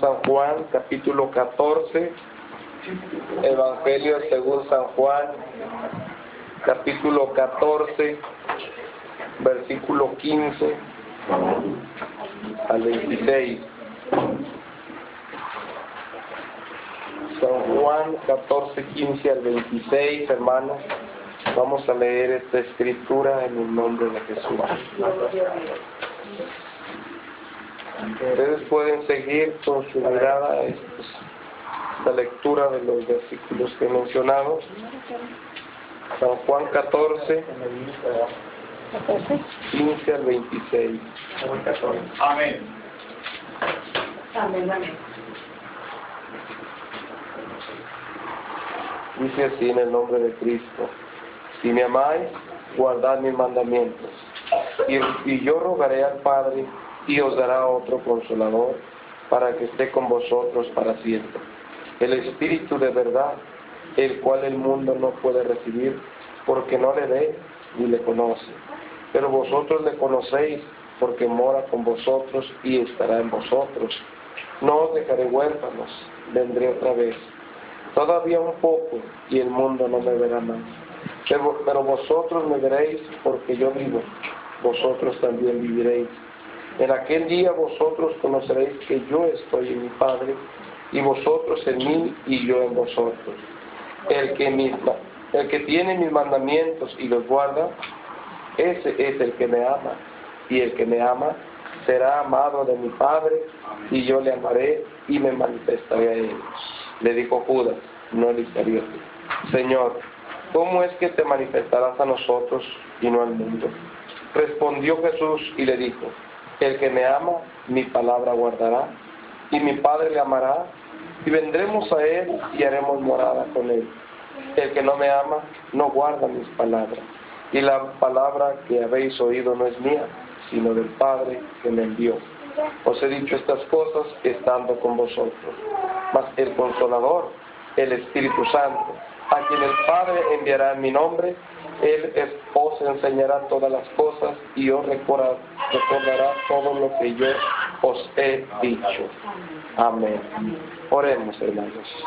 San Juan, capítulo 14, Evangelio según San Juan, capítulo 14, versículo 15 al 26. San Juan 14, 15 al 26, hermanos. Vamos a leer esta escritura en el nombre de Jesús. Ustedes pueden seguir con su mirada esta lectura de los versículos que he mencionado. San Juan 14, 15 al 26. Amén. Amén, amén. Dice así en el nombre de Cristo: si me amáis, guardad mis mandamientos. Y yo rogaré al Padre, y os dará otro Consolador, para que esté con vosotros para siempre. El Espíritu de verdad, el cual el mundo no puede recibir, porque no le ve ni le conoce. Pero vosotros le conocéis, porque mora con vosotros y estará en vosotros. No os dejaré huérfanos, vendré otra vez. Todavía un poco, y el mundo no me verá más. Pero vosotros me veréis, porque yo vivo. Vosotros también viviréis. En aquel día vosotros conoceréis que yo estoy en mi Padre, y vosotros en mí, y yo en vosotros. El que tiene mis mandamientos y los guarda, ese es el que me ama. Y el que me ama será amado de mi Padre, y yo le amaré y me manifestaré a él. Le dijo Judas, no el Iscariote: Señor, ¿cómo es que te manifestarás a nosotros y no al mundo? Respondió Jesús y le dijo: el que me ama, mi palabra guardará, y mi Padre le amará, y vendremos a él y haremos morada con él. El que no me ama, no guarda mis palabras, y la palabra que habéis oído no es mía, sino del Padre que me envió. Os he dicho estas cosas estando con vosotros. Mas el Consolador, el Espíritu Santo, a quien el Padre enviará en mi nombre, Él os enseñará todas las cosas y os recordará todo lo que yo os he dicho. Amén. Oremos, hermanos.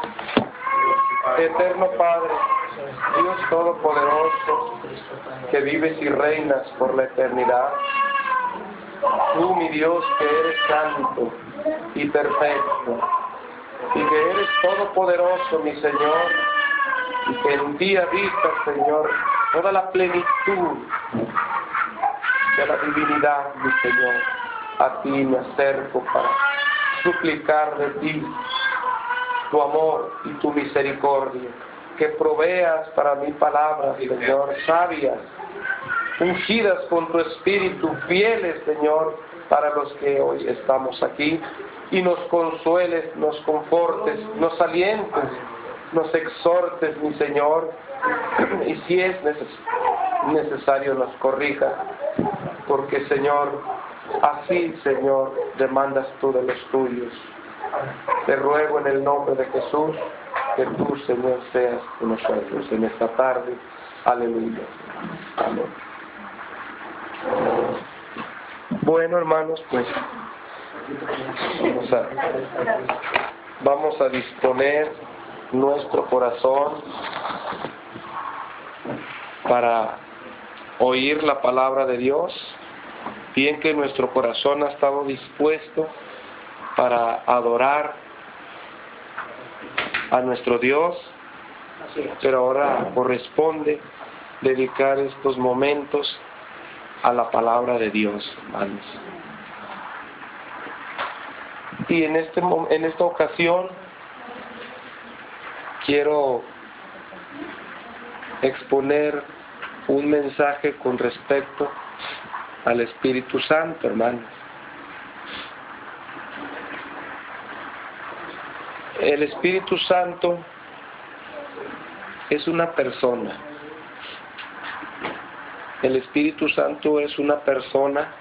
Eterno Padre, Dios Todopoderoso, que vives y reinas por la eternidad, tú, mi Dios, que eres santo y perfecto, y que eres todopoderoso, mi Señor, y que en ti habita, Señor, toda la plenitud de la divinidad, mi Señor. A ti me acerco para suplicar de ti tu amor y tu misericordia, que proveas para mí palabras, Señor, sabias, ungidas con tu Espíritu, fieles, Señor, para los que hoy estamos aquí, y nos consueles, nos confortes, nos alientes, nos exhortes, mi Señor, y si es necesario nos corrijas, porque, Señor, así, Señor, demandas tú de los tuyos. Te ruego en el nombre de Jesús que tú, Señor, seas con nosotros en esta tarde. Aleluya. Amén. Bueno, hermanos, pues vamos a disponer nuestro corazón para oír la palabra de Dios. Bien que nuestro corazón ha estado dispuesto para adorar a nuestro Dios, pero ahora corresponde dedicar estos momentos a la palabra de Dios, hermanos. Y en esta ocasión quiero exponer un mensaje con respecto al Espíritu Santo, hermanos. El Espíritu Santo es una persona. El Espíritu Santo es una persona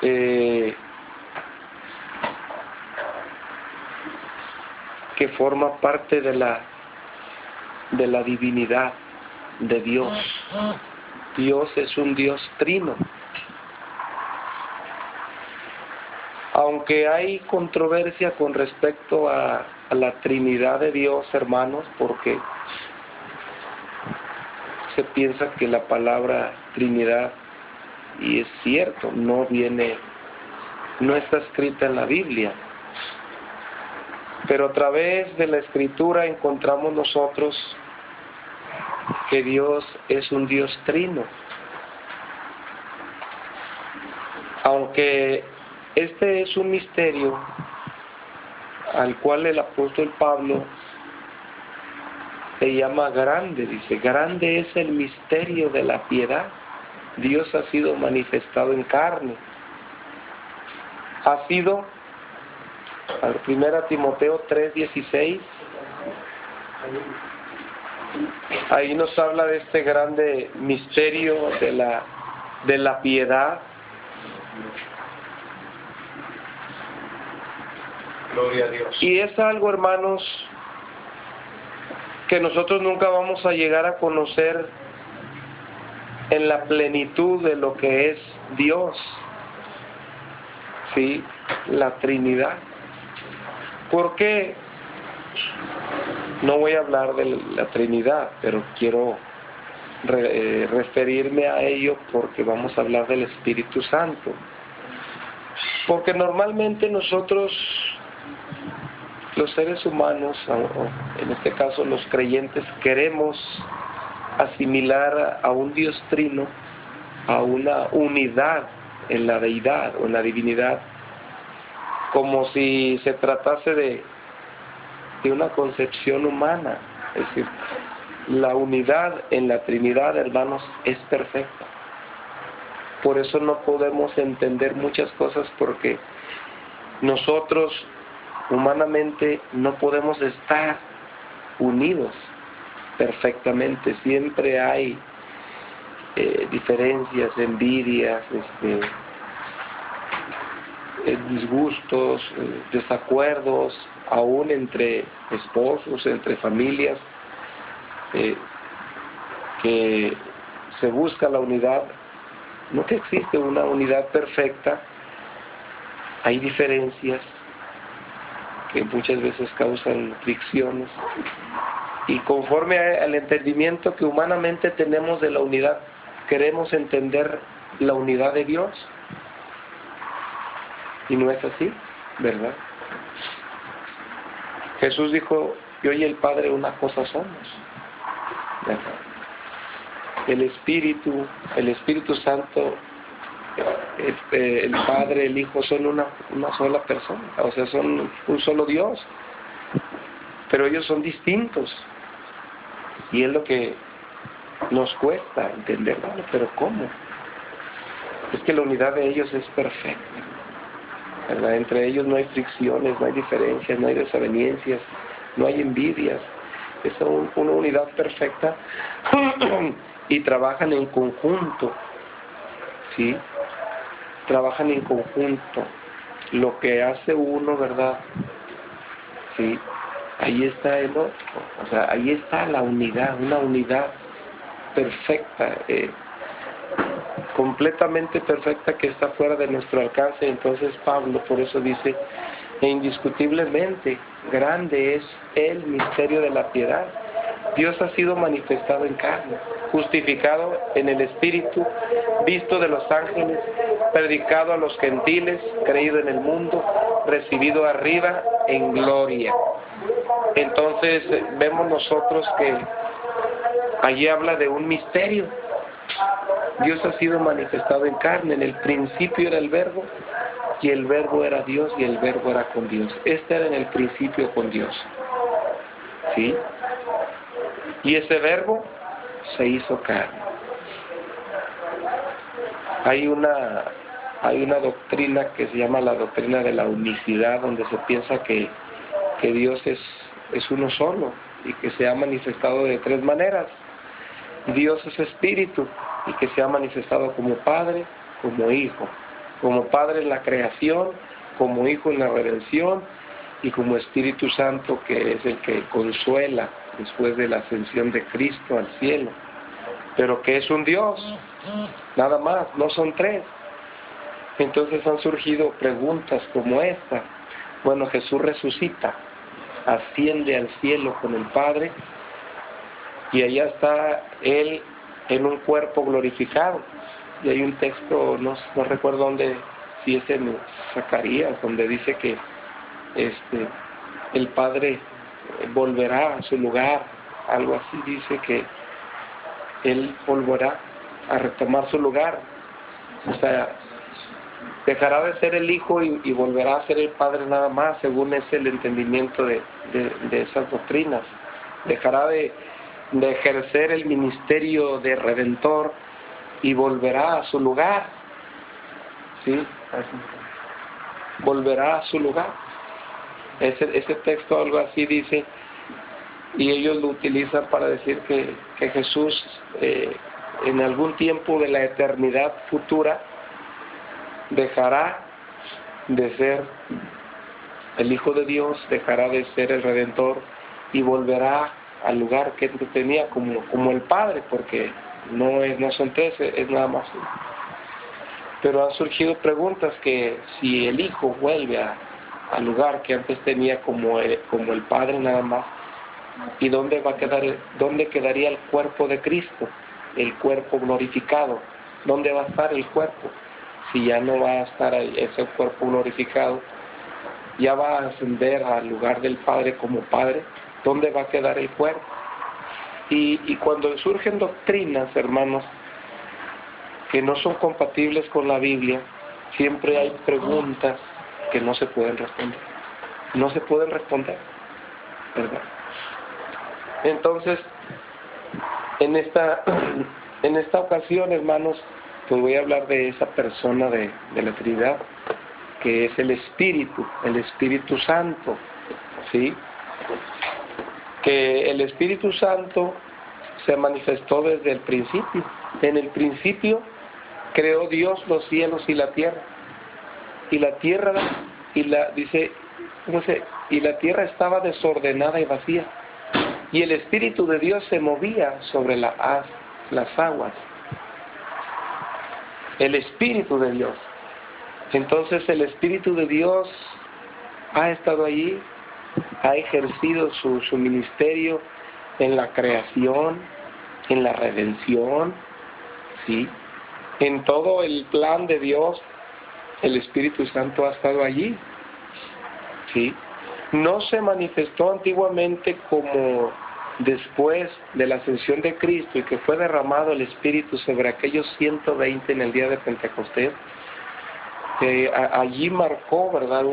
que forma parte de la divinidad de Dios. Dios es un Dios trino. Aunque hay controversia con respecto a la Trinidad de Dios, hermanos, porque se piensa que la palabra Trinidad, y es cierto, no está escrita en la Biblia, pero a través de la Escritura encontramos nosotros que Dios es un Dios trino. Aunque este es un misterio al cual el apóstol Pablo se llama grande, dice, grande es el misterio de la piedad. Dios ha sido manifestado en carne. Ha sido, al 1 Timoteo 3:16, ahí nos habla de este grande misterio de la piedad. Gloria a Dios. Y es algo, hermanos, que nosotros nunca vamos a llegar a conocer en la plenitud de lo que es Dios, ¿sí? La Trinidad. ¿Por qué? No voy a hablar de la Trinidad, pero quiero referirme a ello porque vamos a hablar del Espíritu Santo. Porque normalmente nosotros, los seres humanos, o en este caso los creyentes, queremos asimilar a un Dios trino a una unidad en la deidad o en la divinidad, como si se tratase de una concepción humana. Es decir, la unidad en la Trinidad, hermanos, es perfecta. Por eso no podemos entender muchas cosas, porque nosotros humanamente no podemos estar unidos perfectamente. Siempre hay diferencias, envidias, disgustos, desacuerdos, aún entre esposos, entre familias, que se busca la unidad. No que existe una unidad perfecta, hay diferencias que muchas veces causan fricciones, y conforme al entendimiento que humanamente tenemos de la unidad, queremos entender la unidad de Dios, y no es así, ¿verdad? Jesús dijo: yo y el Padre una cosa somos, ¿verdad? El Espíritu Santo, el Padre, el Hijo son una sola persona, o sea, son un solo Dios, pero ellos son distintos, y es lo que nos cuesta entender. ¿Vale? Pero ¿cómo? Es que la unidad de ellos es perfecta, ¿verdad? Entre ellos no hay fricciones, no hay diferencias, no hay desavenencias, no hay envidias. Es una unidad perfecta y trabajan en conjunto, ¿sí? Trabajan en conjunto. Lo que hace uno, ¿verdad? ¿Sí? Ahí está el otro. O sea, ahí está la unidad, una unidad perfecta, completamente perfecta, que está fuera de nuestro alcance. Entonces Pablo por eso dice: e indiscutiblemente grande es el misterio de la piedad. Dios ha sido manifestado en carne, justificado en el Espíritu, visto de los ángeles, predicado a los gentiles, creído en el mundo, recibido arriba en gloria. Entonces vemos nosotros que allí habla de un misterio. Dios ha sido manifestado en carne. En el principio era el Verbo, y el Verbo era Dios, y el Verbo era con Dios. Este era en el principio con Dios, ¿sí? Y ese Verbo se hizo carne. Hay una doctrina que se llama la doctrina de la unicidad, donde se piensa que Dios es uno solo, y que se ha manifestado de tres maneras. Dios es Espíritu, y que se ha manifestado como Padre, como Hijo. Como Padre en la creación, como Hijo en la redención, y como Espíritu Santo, que es el que consuela después de la ascensión de Cristo al cielo. Pero que es un Dios, nada más, no son tres. Entonces han surgido preguntas como esta. Bueno, Jesús resucita, asciende al cielo con el Padre, y allá está Él en un cuerpo glorificado. Y hay un texto, no recuerdo dónde, si es en Zacarías, donde dice que el Padre volverá a su lugar, algo así dice, que Él volverá a retomar su lugar. O sea, dejará de ser el Hijo y volverá a ser el Padre nada más, según es el entendimiento de esas doctrinas. Dejará de ejercer el ministerio de Redentor y volverá a su lugar. ¿Sí? Volverá a su lugar. Ese texto algo así dice, y ellos lo utilizan para decir que Jesús en algún tiempo de la eternidad futura dejará de ser el Hijo de Dios, dejará de ser el Redentor y volverá al lugar que tenía como el Padre, porque no son tres, es nada más uno. Pero han surgido preguntas que si el Hijo vuelve al lugar que antes tenía como el Padre nada más, ¿y dónde quedaría el cuerpo de Cristo, el cuerpo glorificado? ¿Dónde va a estar el cuerpo? Si ya no va a estar ese cuerpo glorificado, ya va a ascender al lugar del Padre como Padre, ¿dónde va a quedar el cuerpo? Y cuando surgen doctrinas, hermanos, que no son compatibles con la Biblia, siempre hay preguntas que no se pueden responder. No se pueden responder, ¿verdad? Entonces, en esta ocasión, hermanos, pues voy a hablar de esa persona de la Trinidad, que es el Espíritu Santo, ¿sí? Que el Espíritu Santo se manifestó desde el principio. En el principio creó Dios los cielos y la tierra. Y la tierra, y la tierra estaba desordenada y vacía. Y el Espíritu de Dios se movía sobre las aguas. El Espíritu de Dios. Entonces el Espíritu de Dios ha estado allí, ha ejercido su ministerio en la creación, en la redención, ¿sí? En todo el plan de Dios, el Espíritu Santo ha estado allí, ¿sí? No se manifestó antiguamente como después de la ascensión de Cristo y que fue derramado el Espíritu sobre aquellos 120 en el día de Pentecostés. Allí marcó, ¿verdad?,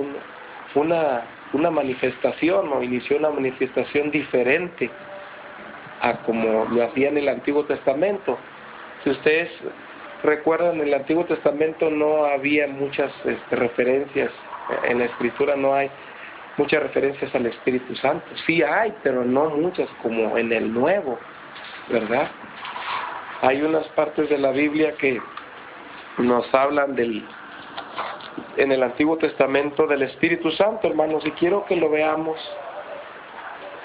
una manifestación, o inició una manifestación diferente a como lo hacía en el Antiguo Testamento. Si ustedes recuerdan, en el Antiguo Testamento no había muchas referencias, en la Escritura no hay muchas referencias al Espíritu Santo. Sí hay, pero no muchas como en el Nuevo, ¿verdad? Hay unas partes de la Biblia que nos hablan en el Antiguo Testamento del Espíritu Santo, hermanos, y quiero que lo veamos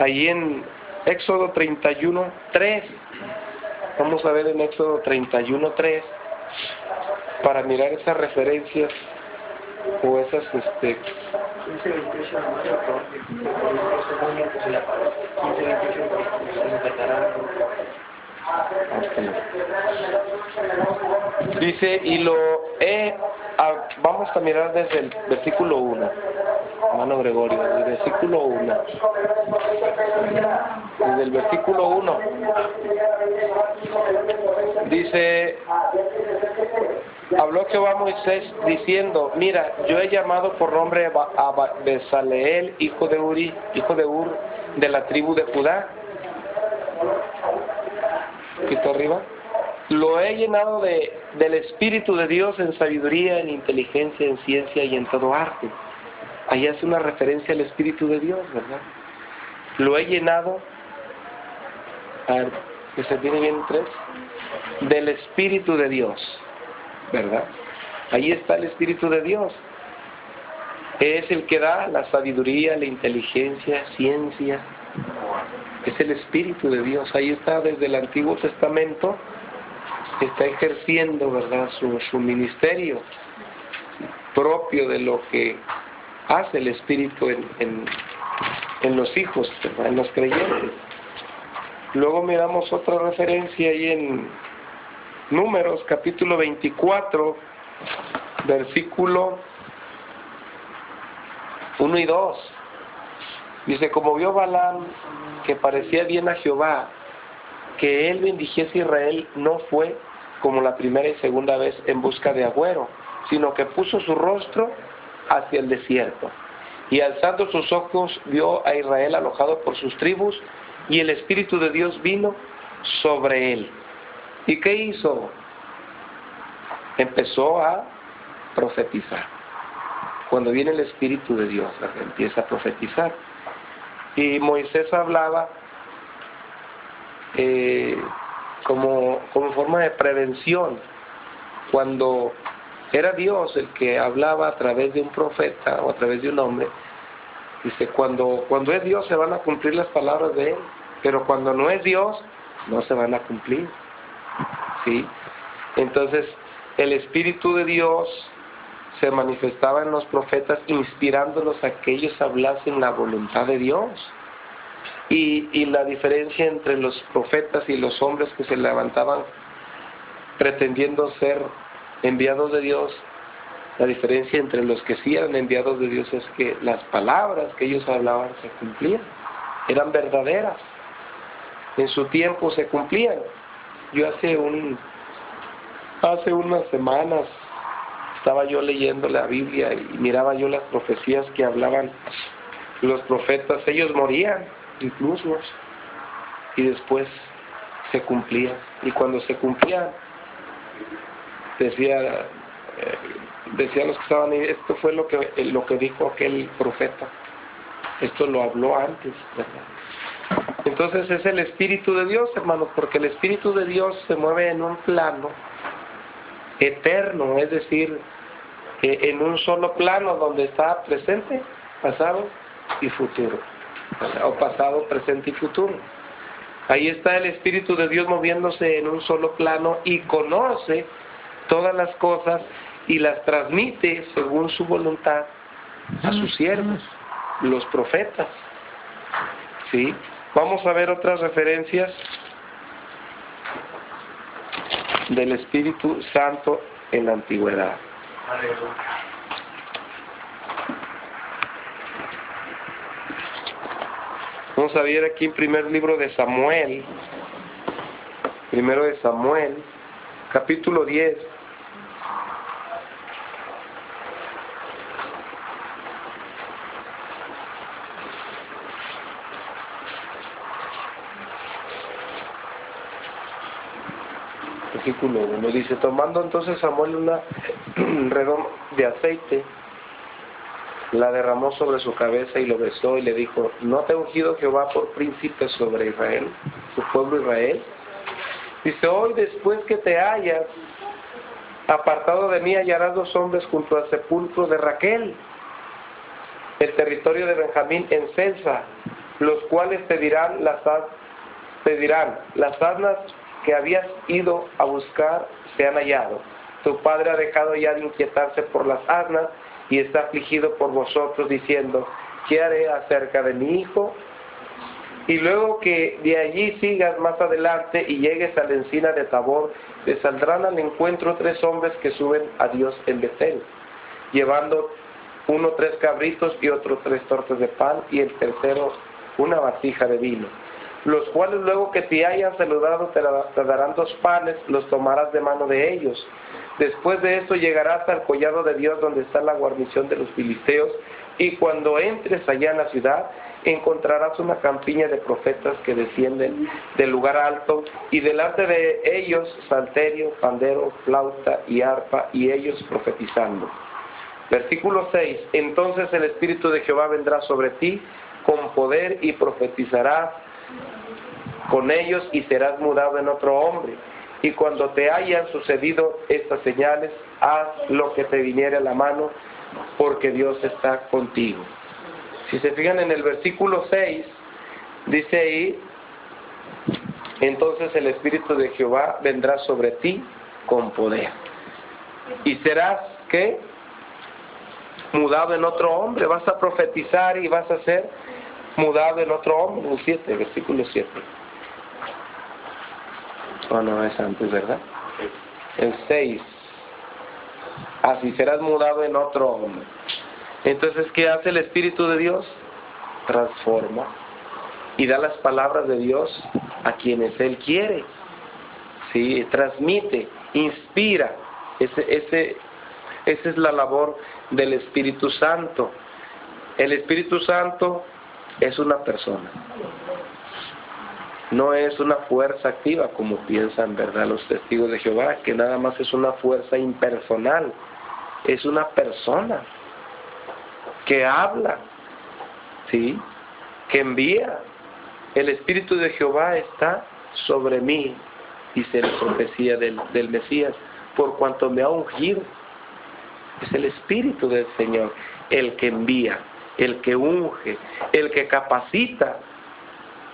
ahí en Éxodo 31:3. Vamos a ver en Éxodo 31:3 para mirar esas referencias o esas dice, vamos a mirar desde el versículo 1, hermano Gregorio, desde el versículo 1. Desde el versículo 1 dice, habló Jehová a Moisés diciendo, mira, yo he llamado por nombre a Bezaleel, hijo de Ur, de la tribu de Judá. Poquito arriba. Lo he llenado del Espíritu de Dios en sabiduría, en inteligencia, en ciencia y en todo arte. Ahí hace una referencia al Espíritu de Dios, ¿verdad? Lo he llenado, a ver, que se tiene bien 3, del Espíritu de Dios, ¿verdad? Ahí está el Espíritu de Dios. Es el que da la sabiduría, la inteligencia, ciencia. Es el Espíritu de Dios. Ahí está desde el Antiguo Testamento, está ejerciendo, ¿verdad?, su ministerio. propio de lo que hace el Espíritu en los hijos, ¿verdad? En los creyentes. Luego miramos otra referencia ahí en Números, capítulo 24, versículo 1 y 2. Dice, como vio Balaam que parecía bien a Jehová, que él bendijese a Israel, no fue como la primera y segunda vez en busca de agüero, sino que puso su rostro hacia el desierto. Y alzando sus ojos vio a Israel alojado por sus tribus, y el Espíritu de Dios vino sobre él. ¿Y qué hizo? Empezó a profetizar. Cuando viene el Espíritu de Dios, empieza a profetizar. Y Moisés hablaba como forma de prevención. Cuando era Dios el que hablaba a través de un profeta o a través de un hombre, dice, cuando es Dios se van a cumplir las palabras de él, pero cuando no es Dios, no se van a cumplir. ¿Sí? Entonces, el Espíritu de Dios se manifestaba en los profetas, inspirándolos a que ellos hablasen la voluntad de Dios. Y la diferencia entre los profetas y los hombres que se levantaban pretendiendo ser enviados de Dios, la diferencia entre los que sí eran enviados de Dios es que las palabras que ellos hablaban se cumplían, eran verdaderas, en su tiempo se cumplían. Yo hace unas semanas estaba yo leyendo la Biblia y miraba yo las profecías que hablaban los profetas. Ellos morían incluso y después se cumplían, y cuando se cumplían decían los que estaban ahí, esto fue lo que dijo aquel profeta, esto lo habló antes, ¿verdad? Entonces es el Espíritu de Dios, hermanos, porque el Espíritu de Dios se mueve en un plano eterno, es decir, en un solo plano donde está presente, pasado y futuro, o pasado, presente y futuro. Ahí está el Espíritu de Dios moviéndose en un solo plano y conoce todas las cosas y las transmite según su voluntad a sus siervos, los profetas. ¿Sí? Vamos a ver otras referencias del Espíritu Santo en la antigüedad. Vamos a ver aquí en primer libro de Samuel, primero de Samuel, capítulo 10. Versículo 1 dice, tomando entonces Samuel una redoma de aceite, la derramó sobre su cabeza y lo besó y le dijo, ¿no te ha ungido Jehová por príncipe sobre Israel, su pueblo Israel? Dice, hoy después que te hayas apartado de mí, hallarás 2 hombres junto al sepulcro de Raquel, el territorio de Benjamín en Selsa, los cuales te dirán las asnas que habías ido a buscar se han hallado. Tu padre ha dejado ya de inquietarse por las asnas y está afligido por vosotros, diciendo, ¿qué haré acerca de mi hijo? Y luego que de allí sigas más adelante y llegues a la encina de Tabor, te saldrán al encuentro 3 hombres que suben a Dios en Betel, llevando uno 3 cabritos y otro 3 tortas de pan, y el tercero una vasija de vino. Los cuales luego que te hayan saludado te darán 2 panes, los tomarás de mano de ellos. Después de esto llegarás al collado de Dios donde está la guarnición de los filisteos, y cuando entres allá en la ciudad encontrarás una campiña de profetas que descienden del lugar alto, y delante de ellos salterio, pandero, flauta y arpa, y ellos profetizando. Versículo 6, entonces el Espíritu de Jehová vendrá sobre ti con poder y profetizarás con ellos y serás mudado en otro hombre. Y cuando te hayan sucedido estas señales, haz lo que te viniere a la mano, porque Dios está contigo. Si se fijan en el versículo 6, dice ahí, entonces el Espíritu de Jehová vendrá sobre ti con poder. Y serás, ¿qué? mudado en otro hombre, vas a profetizar y vas a ser mudado en otro hombre. El 7, versículo 7. Oh, no, es antes, ¿verdad? El 6. Así serás mudado en otro hombre. Entonces, ¿qué hace el Espíritu de Dios? Transforma y da las palabras de Dios a quienes Él quiere. Sí, transmite, inspira. Esa es la labor del Espíritu Santo. El Espíritu Santo es una persona. No es una fuerza activa como piensan, ¿verdad?, los testigos de Jehová, que nada más es una fuerza impersonal. Es una persona que habla, ¿sí?, que envía. El Espíritu de Jehová está sobre mí, dice la profecía del Mesías, por cuanto me ha ungido. Es el Espíritu del Señor el que envía, el que unge, el que capacita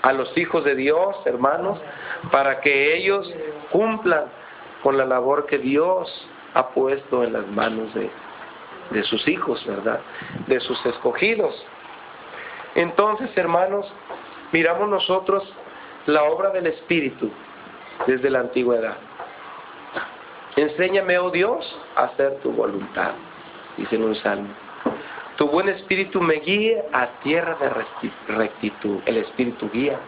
a los hijos de Dios, hermanos, para que ellos cumplan con la labor que Dios ha puesto en las manos de sus hijos, ¿verdad?, de sus escogidos. Entonces, hermanos, miramos nosotros la obra del Espíritu desde la antigüedad. Enséñame, oh Dios, a hacer tu voluntad, dice en un salmo. Tu buen Espíritu me guíe a tierra de rectitud. El Espíritu guía.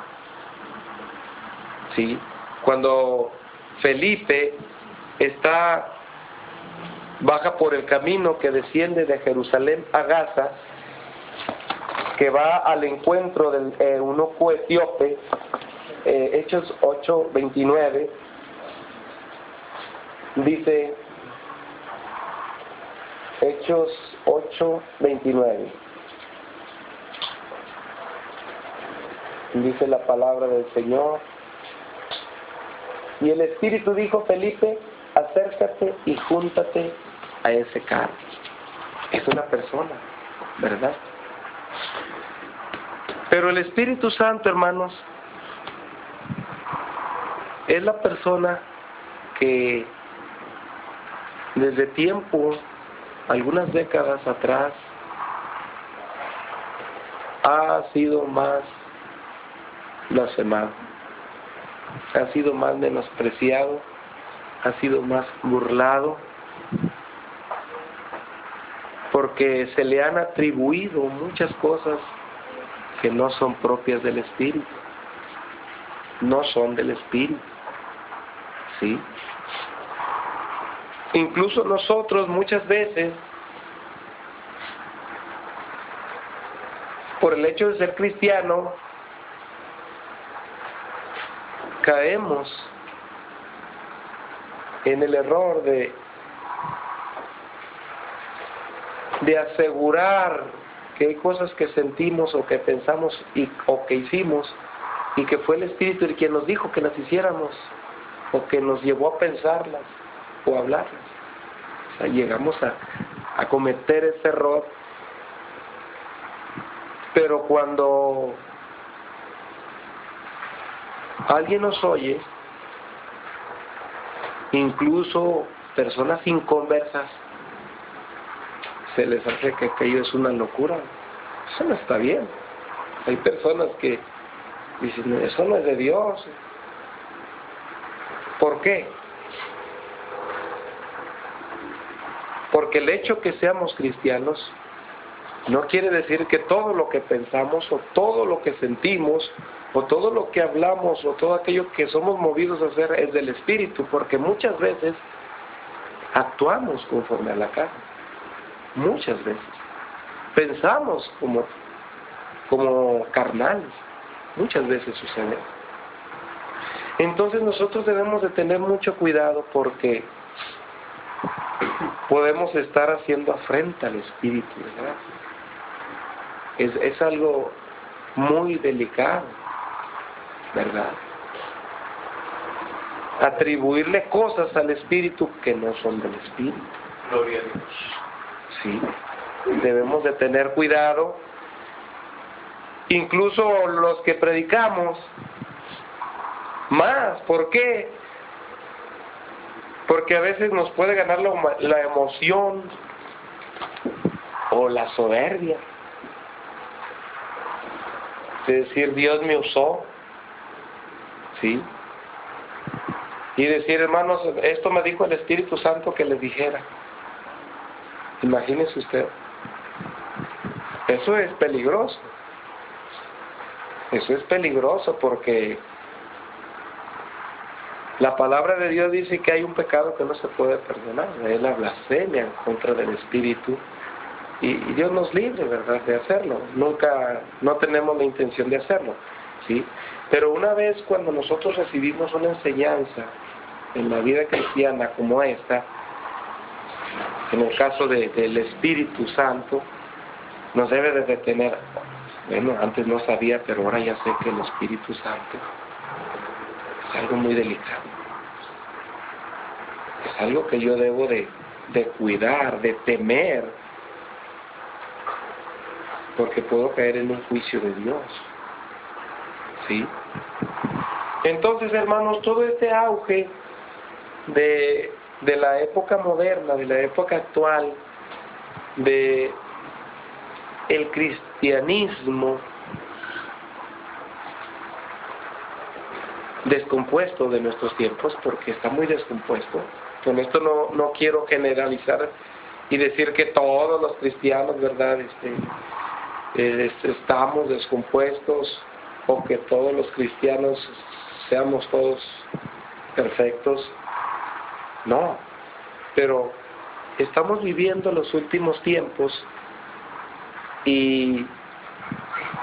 ¿Sí? Cuando Felipe baja por el camino que desciende de Jerusalén a Gaza, que va al encuentro del eunuco etíope, Hechos 8:29, dice, Hechos 8:29, dice la palabra del Señor: y el Espíritu dijo, Felipe, acércate y júntate a ese carro. Es una persona, ¿verdad? Pero el Espíritu Santo, hermanos, es la persona que desde tiempo, algunas décadas atrás, ha sido más blasfemado, ha sido más menospreciado, ha sido más burlado, porque se le han atribuido muchas cosas que no son propias del Espíritu, no son del Espíritu, ¿sí? Incluso nosotros muchas veces, por el hecho de ser cristiano, caemos en el error de asegurar que hay cosas que sentimos o que pensamos o que hicimos y que fue el Espíritu el quien nos dijo que las hiciéramos o que nos llevó a pensarlas o a hablarlas. O sea, llegamos a cometer ese error. Pero cuando alguien nos oye, incluso personas inconversas, se les hace que aquello es una locura. Eso no está bien. Hay personas que dicen, eso no es de Dios. ¿Por qué? Porque el hecho que seamos cristianos no quiere decir que todo lo que pensamos o todo lo que sentimos o todo lo que hablamos o todo aquello que somos movidos a hacer es del Espíritu, porque muchas veces actuamos conforme a la carne. Muchas veces pensamos como carnales. Muchas veces sucede. Entonces nosotros debemos de tener mucho cuidado, porque podemos estar haciendo afrenta al Espíritu, ¿verdad? Es algo muy delicado, ¿verdad? Atribuirle cosas al Espíritu que no son del Espíritu. Gloria a Dios. Sí, debemos de tener cuidado. Incluso los que predicamos más. ¿Por qué? Porque a veces nos puede ganar la emoción o o la soberbia. Es decir, Dios me usó, ¿sí? Y decir, hermanos, esto me dijo el Espíritu Santo que les dijera. Imagínese usted. Eso es peligroso. Eso es peligroso porque la palabra de Dios dice que hay un pecado que no se puede perdonar, es la blasfemia en contra del Espíritu. Y Dios nos libre, ¿verdad?, de hacerlo. No tenemos la intención de hacerlo, ¿sí? Pero una vez cuando nosotros recibimos una enseñanza en la vida cristiana como esta, en el caso del Espíritu Santo, nos debe de detener. Bueno, antes no sabía, pero ahora ya sé que el Espíritu Santo es algo muy delicado. Es algo que yo debo de cuidar, de temer, porque puedo caer en un juicio de Dios, ¿sí? Entonces, hermanos, todo este auge de la época moderna, de la época actual, de el cristianismo descompuesto de nuestros tiempos, porque está muy descompuesto. Con esto no quiero generalizar y decir que todos los cristianos, ¿verdad?, estamos descompuestos, o que todos los cristianos seamos todos perfectos. No, pero estamos viviendo los últimos tiempos y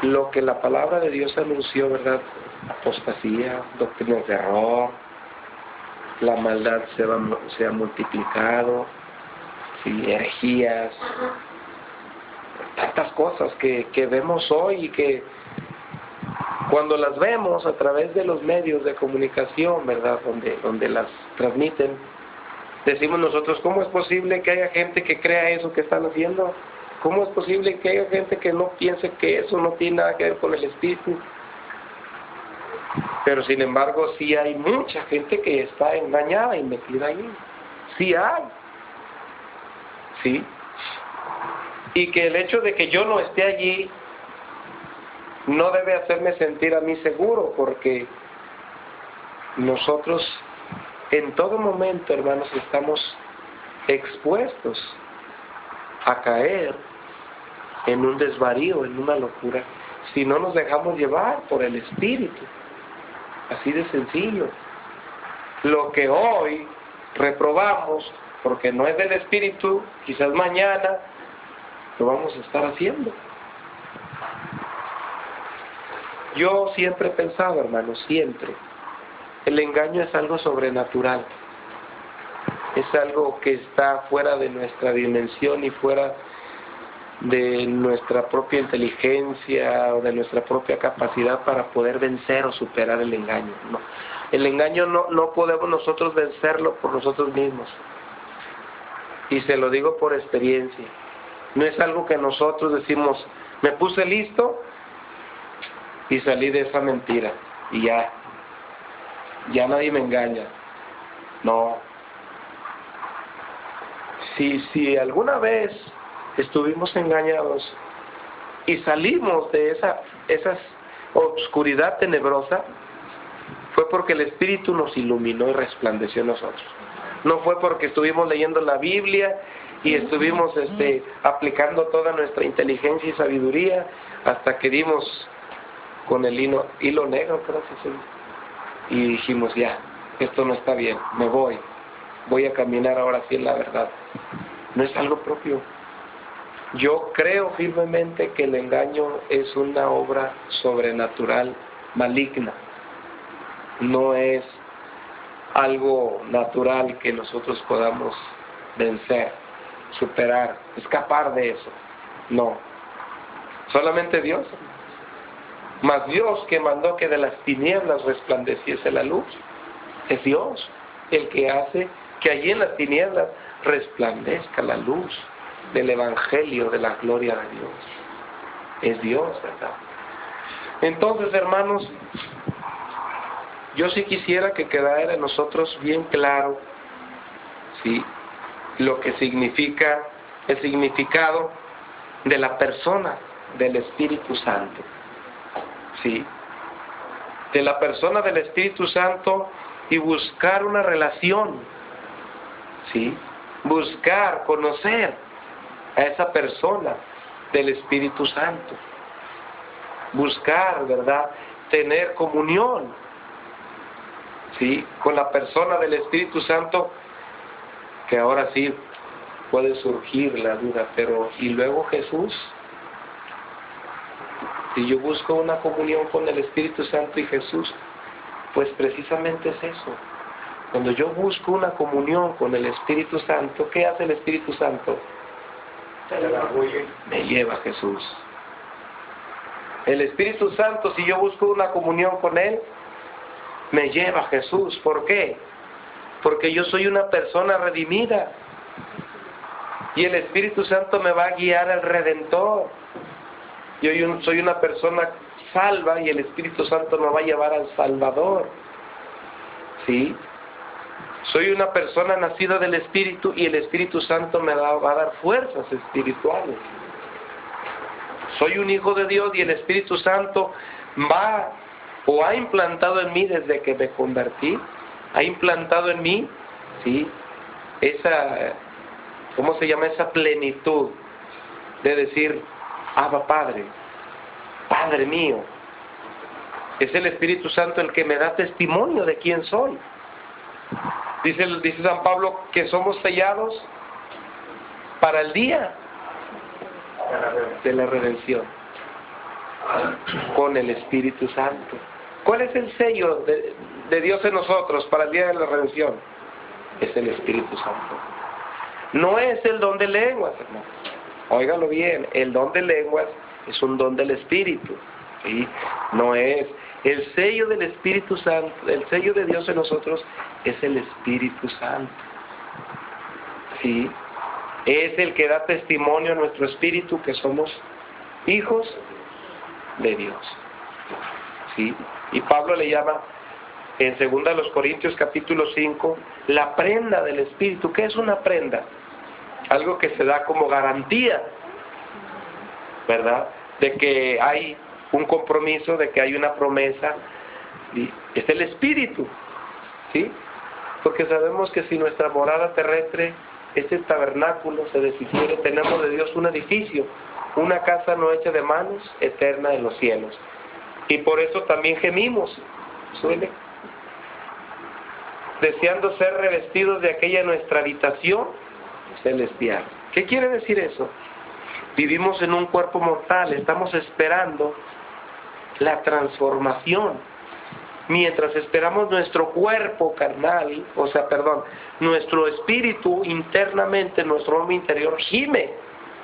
lo que la palabra de Dios anunció, ¿verdad?, apostasía, doctrinas de error, la maldad se ha multiplicado, ¿sí?, herejías, tantas cosas que vemos hoy y que cuando las vemos a través de los medios de comunicación, ¿verdad?, donde las transmiten, decimos nosotros, ¿cómo es posible que haya gente que crea eso que están haciendo? ¿Cómo es posible que haya gente que no piense que eso no tiene nada que ver con el Espíritu? Pero sin embargo sí hay mucha gente que está engañada y metida ahí. Sí hay. ¿Sí? Y que el hecho de que yo no esté allí no debe hacerme sentir a mí seguro, porque nosotros en todo momento, hermanos, estamos expuestos a caer en un desvarío, en una locura, si no nos dejamos llevar por el Espíritu. Así de sencillo. Lo que hoy reprobamos porque no es del Espíritu, quizás mañana lo vamos a estar haciendo. Yo siempre he pensado, hermanos, siempre, el engaño es algo sobrenatural. Es algo que está fuera de nuestra dimensión y fuera de nuestra propia inteligencia o de nuestra propia capacidad para poder vencer o superar el engaño. No. El engaño no podemos nosotros vencerlo por nosotros mismos. Y se lo digo por experiencia. No es algo que nosotros decimos, me puse listo y salí de esa mentira y ya nadie me engaña. No. Si alguna vez estuvimos engañados y salimos de esa oscuridad tenebrosa, fue porque el Espíritu nos iluminó y resplandeció en nosotros. No fue porque estuvimos leyendo la Biblia y estuvimos aplicando toda nuestra inteligencia y sabiduría hasta que dimos con el hilo negro, creo que sí, y dijimos, ya, esto no está bien, me voy a caminar ahora sí en la verdad. No es algo propio. Yo creo firmemente que el engaño es una obra sobrenatural, maligna. No es algo natural que nosotros podamos vencer, superar, escapar de eso. No. Solamente Dios. Mas Dios, que mandó que de las tinieblas resplandeciese la luz, es Dios el que hace que allí en las tinieblas resplandezca la luz del Evangelio, de la gloria de Dios. Es Dios, ¿verdad? Entonces, hermanos, yo sí quisiera que quedara en nosotros bien claro, ¿sí?, lo que significa, el significado de la persona del Espíritu Santo. ¿Sí? De la persona del Espíritu Santo y buscar una relación. ¿Sí? Buscar, conocer a esa persona del Espíritu Santo. Buscar, ¿verdad? Tener comunión, ¿sí? Con la persona del Espíritu Santo, que ahora sí puede surgir la duda, pero ¿y luego Jesús? Si yo busco una comunión con el Espíritu Santo y Jesús, pues precisamente es eso. Cuando yo busco una comunión con el Espíritu Santo, ¿qué hace el Espíritu Santo? Me lleva a Jesús. El Espíritu Santo, si yo busco una comunión con Él, me lleva a Jesús. ¿Por qué? Porque yo soy una persona redimida. Y el Espíritu Santo me va a guiar al Redentor. Yo soy una persona salva y el Espíritu Santo me va a llevar al Salvador. ¿Sí? Soy una persona nacida del Espíritu y el Espíritu Santo me va a dar fuerzas espirituales. Soy un hijo de Dios y el Espíritu Santo va o ha implantado en mí desde que me convertí, ha implantado en mí, ¿sí? Esa, ¿cómo se llama? Esa plenitud de decir, Abba Padre, Padre mío. Es el Espíritu Santo el que me da testimonio de quién soy. Dice San Pablo que somos sellados para el día de la redención con el Espíritu Santo. ¿Cuál es el sello de Dios en nosotros para el día de la redención? Es el Espíritu Santo. No es el don de lenguas, hermano. Óigalo bien, el don de lenguas es un don del Espíritu, ¿sí? No es. El sello del Espíritu Santo, el sello de Dios en nosotros es el Espíritu Santo, ¿sí? Es el que da testimonio a nuestro espíritu que somos hijos de Dios, ¿sí? Y Pablo le llama en 2 Corintios capítulo 5 la prenda del Espíritu. ¿Qué es una prenda? Algo que se da como garantía, ¿verdad? De que hay un compromiso, de que hay una promesa, ¿sí? Es el Espíritu, ¿sí? Porque sabemos que si nuestra morada terrestre, este tabernáculo, se deshiciere, tenemos de Dios un edificio, una casa no hecha de manos, eterna en los cielos. Y por eso también gemimos, suele, deseando ser revestidos de aquella nuestra habitación celestial. ¿Qué quiere decir eso? Vivimos en un cuerpo mortal, estamos esperando la transformación. Mientras esperamos nuestro cuerpo carnal, nuestro espíritu internamente, nuestro hombre interior gime.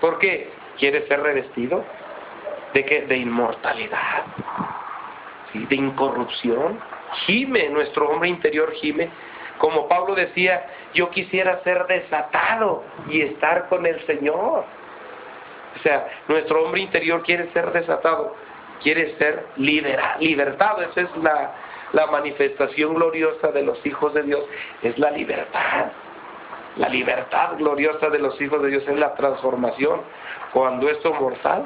¿Por qué? ¿Quiere ser revestido? ¿De qué? De inmortalidad, ¿sí? De incorrupción. Gime, nuestro hombre interior gime. Como Pablo decía, yo quisiera ser desatado y estar con el Señor. O sea, nuestro hombre interior quiere ser desatado, quiere ser libertado. Esa es la manifestación gloriosa de los hijos de Dios, es la libertad. La libertad gloriosa de los hijos de Dios es la transformación. Cuando esto mortal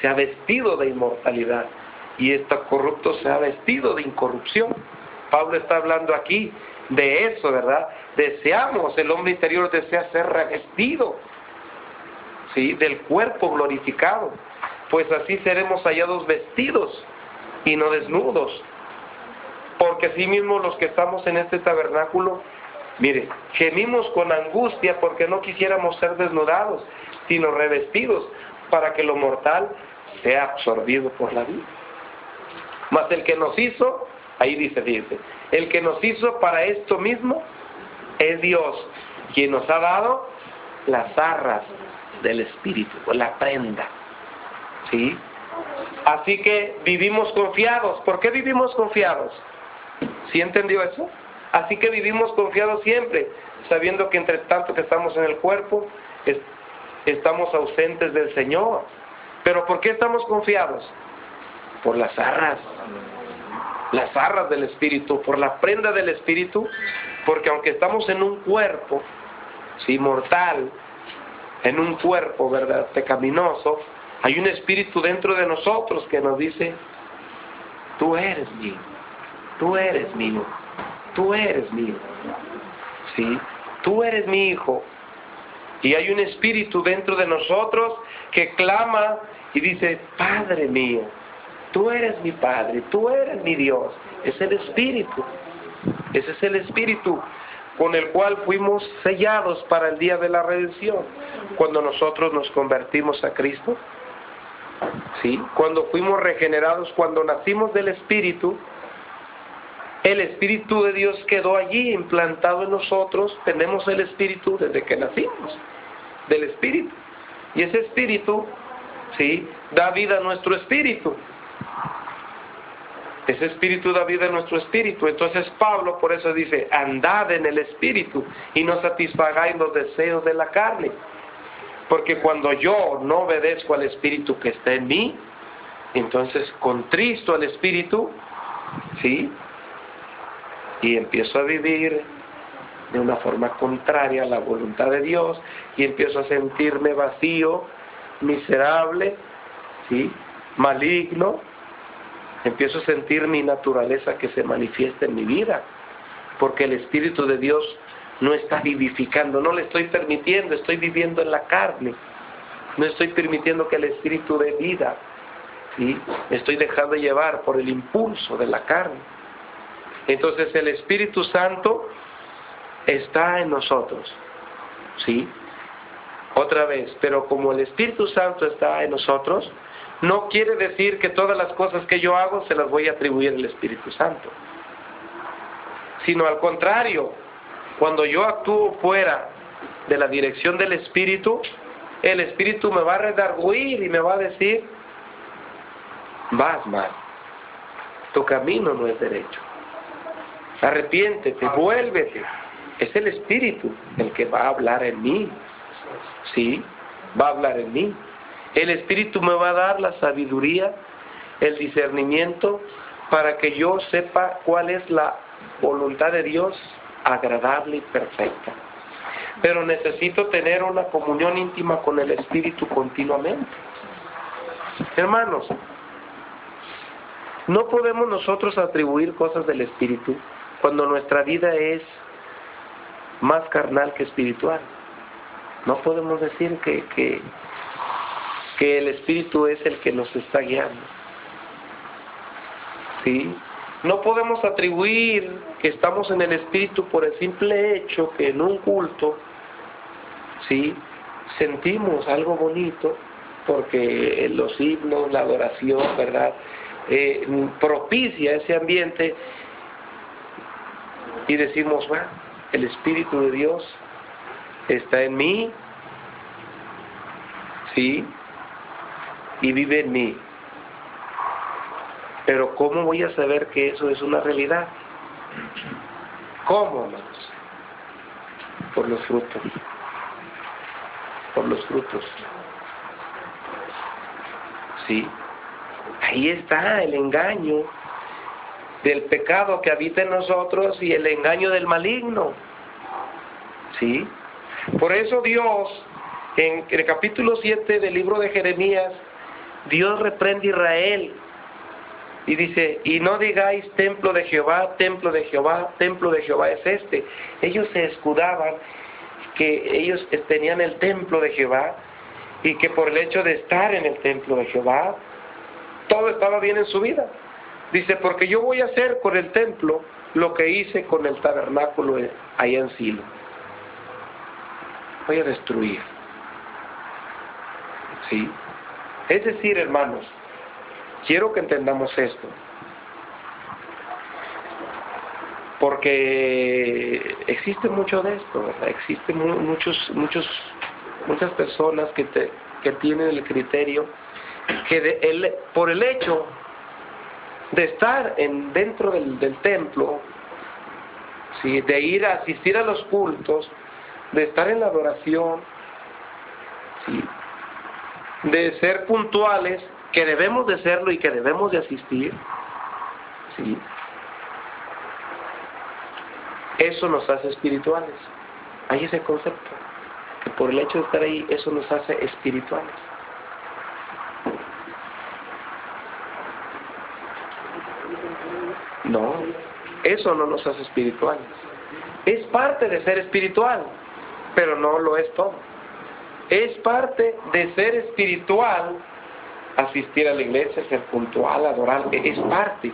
se ha vestido de inmortalidad y esto corrupto se ha vestido de incorrupción. Pablo está hablando aquí de eso, ¿verdad? Deseamos, el hombre interior desea ser revestido, ¿sí? Del cuerpo glorificado, pues así seremos hallados vestidos y no desnudos. Porque así mismo los que estamos en este tabernáculo, mire, gemimos con angustia porque no quisiéramos ser desnudados, sino revestidos, para que lo mortal sea absorbido por la vida. Mas el que nos hizo, ahí dice, el que nos hizo para esto mismo es Dios, quien nos ha dado las arras del Espíritu, la prenda, ¿sí? Así que vivimos confiados. ¿Por qué vivimos confiados? ¿Sí entendió eso? Así que vivimos confiados siempre, sabiendo que entre tanto que estamos en el cuerpo, estamos ausentes del Señor. ¿Pero por qué estamos confiados? Por las arras del Espíritu, por la prenda del Espíritu, porque aunque estamos en un cuerpo, sí, mortal, en un cuerpo, ¿verdad?, pecaminoso, hay un espíritu dentro de nosotros que nos dice, tú eres mío, tú eres mío, tú eres mío, ¿sí? Tú eres mi hijo. Y hay un espíritu dentro de nosotros que clama y dice, Padre mío, tú eres mi Padre, tú eres mi Dios. Es el espíritu, ese es el espíritu con el cual fuimos sellados para el día de la redención. Cuando nosotros nos convertimos a Cristo, ¿sí?, cuando fuimos regenerados, cuando nacimos del espíritu, el Espíritu de Dios quedó allí implantado en nosotros. Tenemos el Espíritu desde que nacimos, del Espíritu. Y ese Espíritu, ¿sí?, da vida a nuestro espíritu. Ese Espíritu da vida a nuestro espíritu. Entonces Pablo por eso dice, andad en el Espíritu y no satisfagáis los deseos de la carne. Porque cuando yo no obedezco al Espíritu que está en mí, entonces contristo al Espíritu, ¿sí?, y empiezo a vivir de una forma contraria a la voluntad de Dios, y empiezo a sentirme vacío, miserable, ¿sí?, maligno. Empiezo a sentir mi naturaleza que se manifiesta en mi vida, porque el Espíritu de Dios no está vivificando, no le estoy permitiendo, estoy viviendo en la carne, no estoy permitiendo que el Espíritu dé vida, ¿sí?, me estoy dejando llevar por el impulso de la carne. Entonces el Espíritu Santo está en nosotros, ¿sí? Otra vez, pero como el Espíritu Santo está en nosotros, no quiere decir que todas las cosas que yo hago se las voy a atribuir al Espíritu Santo, sino al contrario, cuando yo actúo fuera de la dirección del Espíritu, el Espíritu me va a redarguir y me va a decir, vas mal, tu camino no es derecho. Arrepiéntete, vuélvete. Es el Espíritu el que va a hablar en mí. Sí, va a hablar en mí. El Espíritu me va a dar la sabiduría, el discernimiento, para que yo sepa cuál es la voluntad de Dios, agradable y perfecta. Pero necesito tener una comunión íntima con el Espíritu continuamente. Hermanos, no podemos nosotros atribuir cosas del Espíritu cuando nuestra vida es más carnal que espiritual. No podemos decir que el Espíritu es el que nos está guiando, ¿sí? No podemos atribuir que estamos en el Espíritu por el simple hecho que en un culto, ¿sí?, sentimos algo bonito, porque los himnos, la adoración, ¿verdad?, propicia ese ambiente, y decimos, bueno, el Espíritu de Dios está en mí, ¿sí?, y vive en mí. Pero ¿cómo voy a saber que eso es una realidad? ¿Cómo, hermanos? Por los frutos. Por los frutos. ¿Sí? Ahí está el engaño del pecado que habita en nosotros y el engaño del maligno. ¿Sí? Por eso Dios, en el capítulo 7 del libro de Jeremías, Dios reprende a Israel y dice, y no digáis templo de Jehová, templo de Jehová, templo de Jehová es este. Ellos se escudaban que ellos tenían el templo de Jehová y que por el hecho de estar en el templo de Jehová, todo estaba bien en su vida. Dice, porque yo voy a hacer con el templo lo que hice con el tabernáculo allá en Silo. Voy a destruir. ¿Sí? Es decir, hermanos, quiero que entendamos esto, porque existe mucho de esto, ¿verdad? Existen muchas personas que tienen el criterio que por el hecho de estar dentro del templo, ¿sí?, de ir a asistir a los cultos, de estar en la adoración, ¿sí?, de ser puntuales, que debemos de serlo y que debemos de asistir, ¿sí?, eso nos hace espirituales. Hay ese concepto. que por el hecho de estar ahí, eso nos hace espirituales. No, eso no nos hace espirituales. Es parte de ser espiritual, pero no lo es todo. Es parte de ser espiritual asistir a la iglesia, ser puntual, adorar, es parte,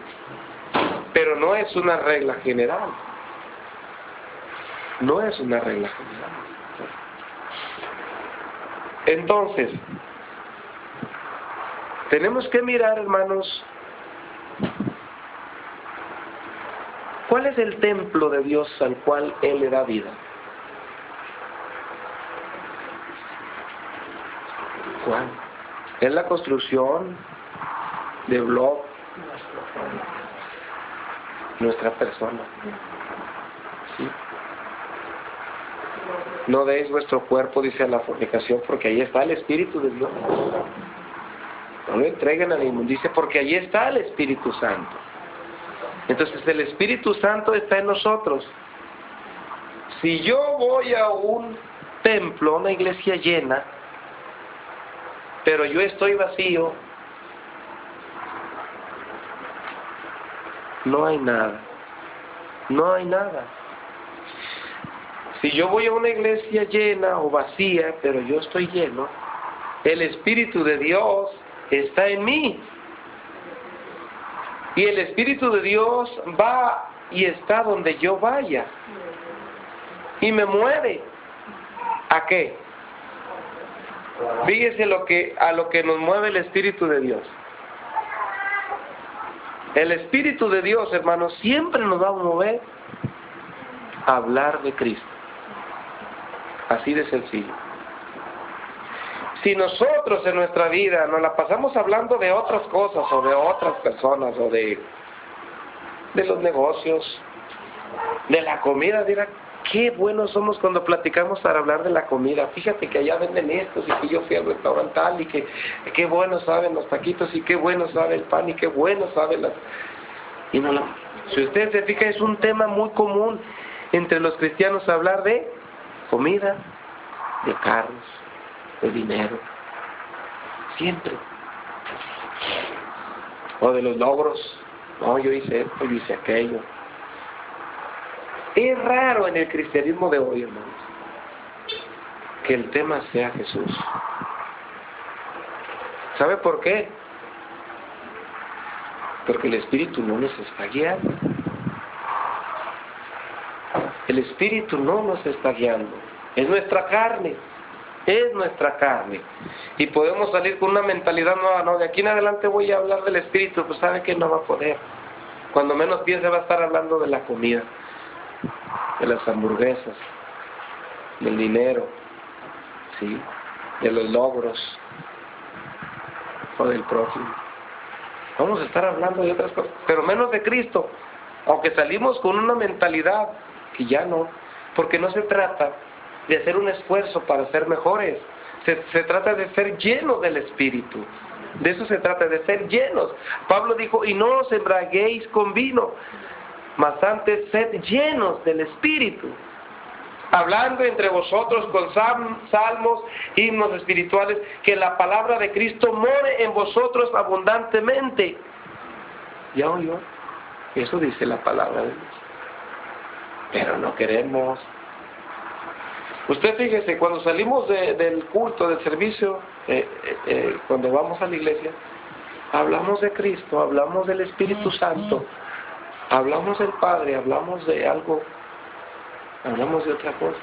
pero no es una regla general. No es una regla general. Entonces, tenemos que mirar, hermanos, ¿cuál es el templo de Dios al cual Él le da vida? ¿Cuál? Es la construcción de bloque, nuestra persona. ¿Sí? No deis vuestro cuerpo, dice, a la fornicación, porque ahí está el Espíritu de Dios. No lo entreguen a la inmundicia, porque ahí está el Espíritu Santo. Entonces el Espíritu Santo está en nosotros. Si yo voy a un templo, a una iglesia llena, pero yo estoy vacío, no hay nada. No hay nada. Si yo voy a una iglesia llena o vacía, pero yo estoy lleno, el Espíritu de Dios está en mí. Y el Espíritu de Dios va y está donde yo vaya. Y me mueve. ¿A qué? Fíjese a lo que nos mueve el Espíritu de Dios. El Espíritu de Dios, hermanos, siempre nos va a mover a hablar de Cristo. Así de sencillo. Si nosotros en nuestra vida nos la pasamos hablando de otras cosas o de otras personas o de los negocios, de la comida, dirá, qué buenos somos cuando platicamos para hablar de la comida. Fíjate que allá venden estos y que yo fui al restaurante tal y que qué bueno saben los taquitos y qué bueno sabe el pan y qué bueno saben las... Y no, si usted se fija, es un tema muy común entre los cristianos hablar de comida, de carros, de dinero, siempre. O de los logros. No, yo hice esto, yo hice aquello. Es raro en el cristianismo de hoy, hermanos, que el tema sea Jesús. ¿Sabe por qué? Porque el Espíritu no nos está guiando. El Espíritu no nos está guiando. Es nuestra carne. Es nuestra carne. Y podemos salir con una mentalidad nueva. No, de aquí en adelante voy a hablar del Espíritu. Pues sabe que no va a poder. Cuando menos piense va a estar hablando de la comida, de las hamburguesas, del dinero, ¿sí? De los logros o del prójimo. Vamos a estar hablando de otras cosas, pero menos de Cristo, aunque salimos con una mentalidad que ya no, porque no se trata de hacer un esfuerzo para ser mejores, se trata de ser llenos del Espíritu. De eso se trata, de ser llenos. Pablo dijo, y no os embriaguéis con vino, mas antes sed llenos del Espíritu, hablando entre vosotros con salmos, himnos espirituales, que la palabra de Cristo more en vosotros abundantemente. ¿Ya oyó? Eso dice la palabra de Dios. Pero no queremos. Usted fíjese, cuando salimos del culto, del servicio, cuando vamos a la iglesia, hablamos de Cristo, hablamos del Espíritu Santo, hablamos del Padre, hablamos de algo, hablamos de otra cosa.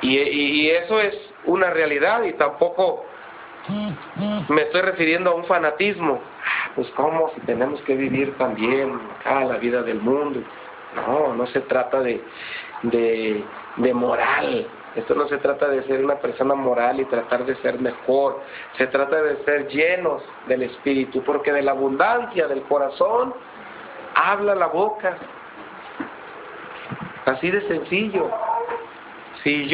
Y eso es una realidad, y tampoco me estoy refiriendo a un fanatismo. Pues cómo, si tenemos que vivir también acá la vida del mundo. No, no se trata de moral. Esto no se trata de ser una persona moral y tratar de ser mejor. Se trata de ser llenos del Espíritu, porque de la abundancia del corazón habla la boca. Así de sencillo. Si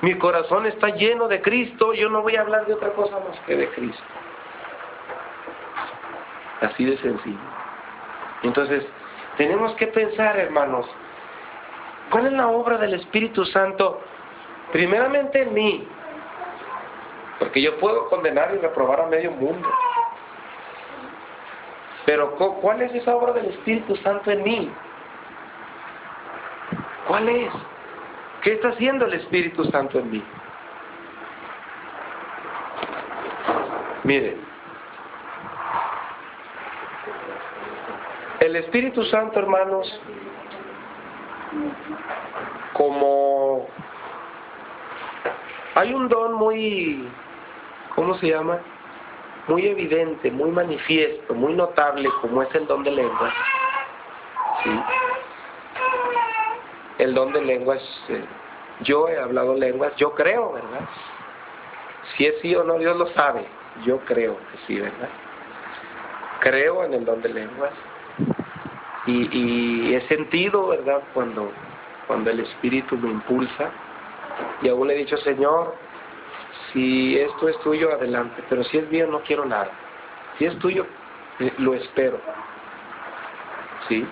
mi corazón está lleno de Cristo, yo no voy a hablar de otra cosa más que de Cristo. Así de sencillo. Entonces, tenemos que pensar, hermanos, ¿Cuál es la obra del Espíritu Santo? Primeramente en mí, porque yo puedo condenar y reprobar a medio mundo. Pero ¿cuál es esa obra del Espíritu Santo en mí? ¿Cuál es? ¿Qué está haciendo el Espíritu Santo en mí? Miren, el Espíritu Santo, hermanos, como hay un don muy, ¿cómo se llama? Muy evidente, muy manifiesto, muy notable, como es el don de lenguas. ¿Sí? El don de lenguas, yo he hablado lenguas, yo creo, ¿verdad? Si es sí o no, Dios lo sabe. Yo creo que sí, ¿verdad? Creo en el don de lenguas. Y he sentido, ¿verdad? Cuando el Espíritu me impulsa. Y aún le he dicho, Señor, si esto es tuyo, adelante. Pero si es mío, no quiero nada. Si es tuyo, lo espero. ¿Sí?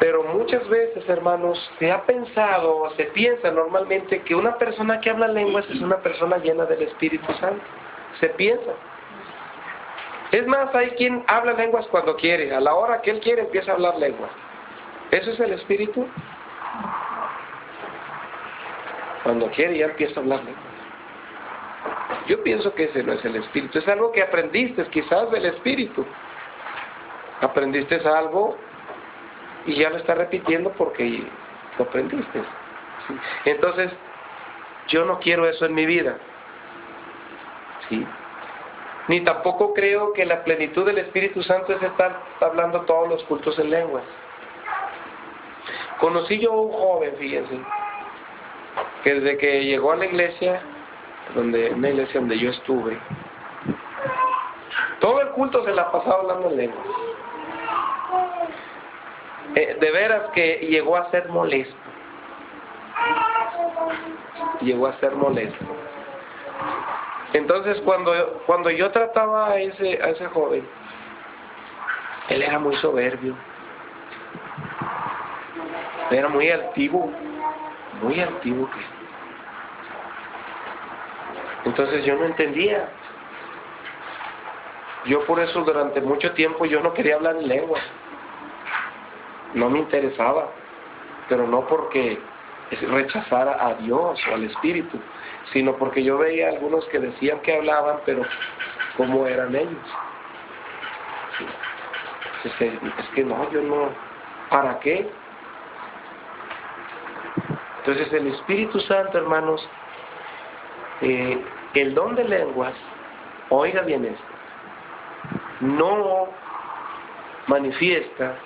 Pero muchas veces, hermanos, se ha pensado, se piensa normalmente que una persona que habla lenguas es una persona llena del Espíritu Santo. Se piensa. Es más, hay quien habla lenguas cuando quiere. A la hora que él quiere empieza a hablar lenguas. ¿Eso es el Espíritu? Cuando quiere ya empieza a hablar lenguas. Yo pienso que ese no es el Espíritu. Es algo que aprendiste quizás del Espíritu. Aprendiste algo y ya lo estás repitiendo porque lo aprendiste. ¿Sí? Entonces, yo no quiero eso en mi vida. ¿Sí? Ni tampoco creo que la plenitud del Espíritu Santo es estar hablando todos los cultos en lenguas. Conocí yo a un joven, fíjense, que desde que llegó a la iglesia, una iglesia donde yo estuve, todo el culto se la pasaba hablando en lenguas. De veras que llegó a ser molesto. Llegó a ser molesto. Entonces cuando yo trataba a ese joven, él era muy soberbio, era muy altivo que. Entonces yo no entendía. Yo por eso durante mucho tiempo yo no quería hablar en lenguas. No me interesaba, pero no porque rechazara a Dios o al Espíritu, sino porque yo veía a algunos que decían que hablaban, pero ¿cómo eran ellos? Es que no, yo no. ¿Para qué? Entonces el Espíritu Santo, hermanos, el don de lenguas, oiga bien esto, no manifiesta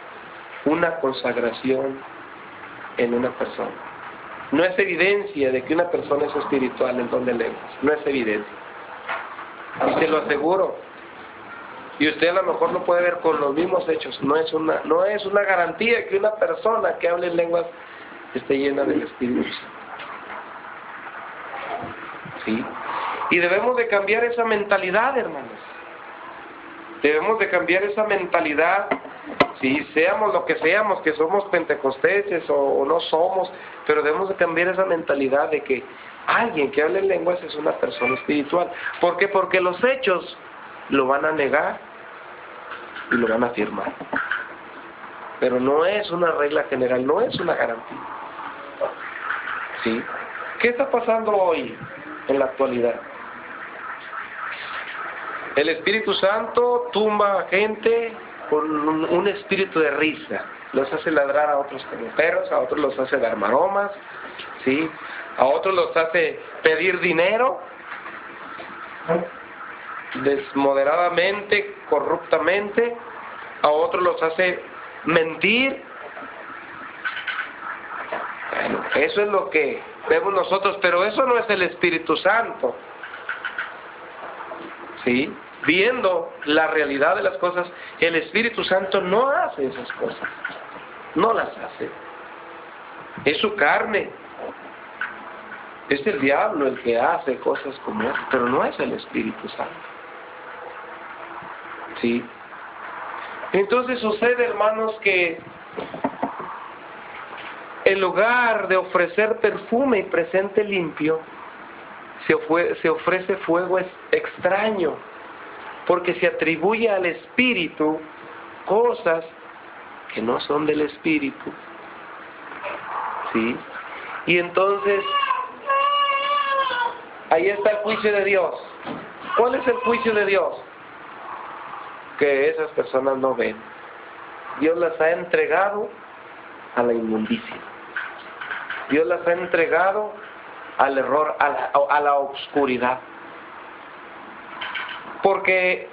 una consagración en una persona. No es evidencia de que una persona es espiritual el don de lenguas. No es evidencia. Y se lo aseguro. Y usted a lo mejor lo puede ver con los mismos hechos. No es una garantía que una persona que hable en lenguas esté llena del Espíritu Santo. ¿Sí? Y debemos de cambiar esa mentalidad, hermanos. Debemos de cambiar esa mentalidad. Si seamos lo que seamos, que somos pentecosteses o no somos, pero debemos de cambiar esa mentalidad de que alguien que hable en lenguas es una persona espiritual. ¿Por qué? Porque los hechos lo van a negar y lo van a afirmar. Pero no es una regla general, no es una garantía. ¿Sí? ¿Qué está pasando hoy en la actualidad? El Espíritu Santo tumba a gente con un espíritu de risa. Los hace ladrar a otros como perros, a otros los hace dar maromas, ¿sí? A otros los hace pedir dinero desmoderadamente, corruptamente, a otros los hace mentir. Bueno, eso es lo que vemos nosotros, pero eso no es el Espíritu Santo. ¿Sí? Viendo la realidad de las cosas, el Espíritu Santo no hace esas cosas. No las hace. Es su carne. Es el diablo el que hace cosas como esas, pero no es el Espíritu Santo. ¿Sí? Entonces sucede, hermanos, que en lugar de ofrecer perfume y presente limpio, se ofrece fuego extraño, porque se atribuye al Espíritu cosas que no son del Espíritu. ¿Sí? Y entonces, ahí está el juicio de Dios. ¿Cuál es el juicio de Dios? Que esas personas no ven. Dios las ha entregado a la inmundicia. Dios las ha entregado al error, a la oscuridad. Porque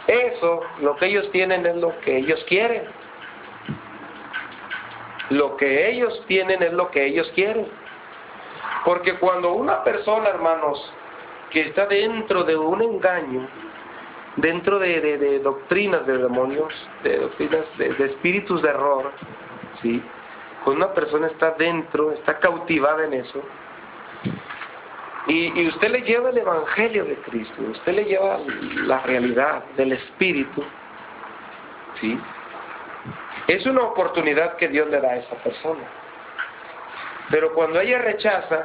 eso, lo que ellos tienen es lo que ellos quieren. Lo que ellos tienen es lo que ellos quieren. Porque cuando una persona, hermanos, que está dentro de un engaño, dentro de doctrinas de demonios, de doctrinas de espíritus de error, ¿sí? Cuando una persona está dentro, está cautivada en eso, y usted le lleva el Evangelio de Cristo, usted le lleva la realidad del Espíritu, ¿sí? Es una oportunidad que Dios le da a esa persona. Pero cuando ella rechaza,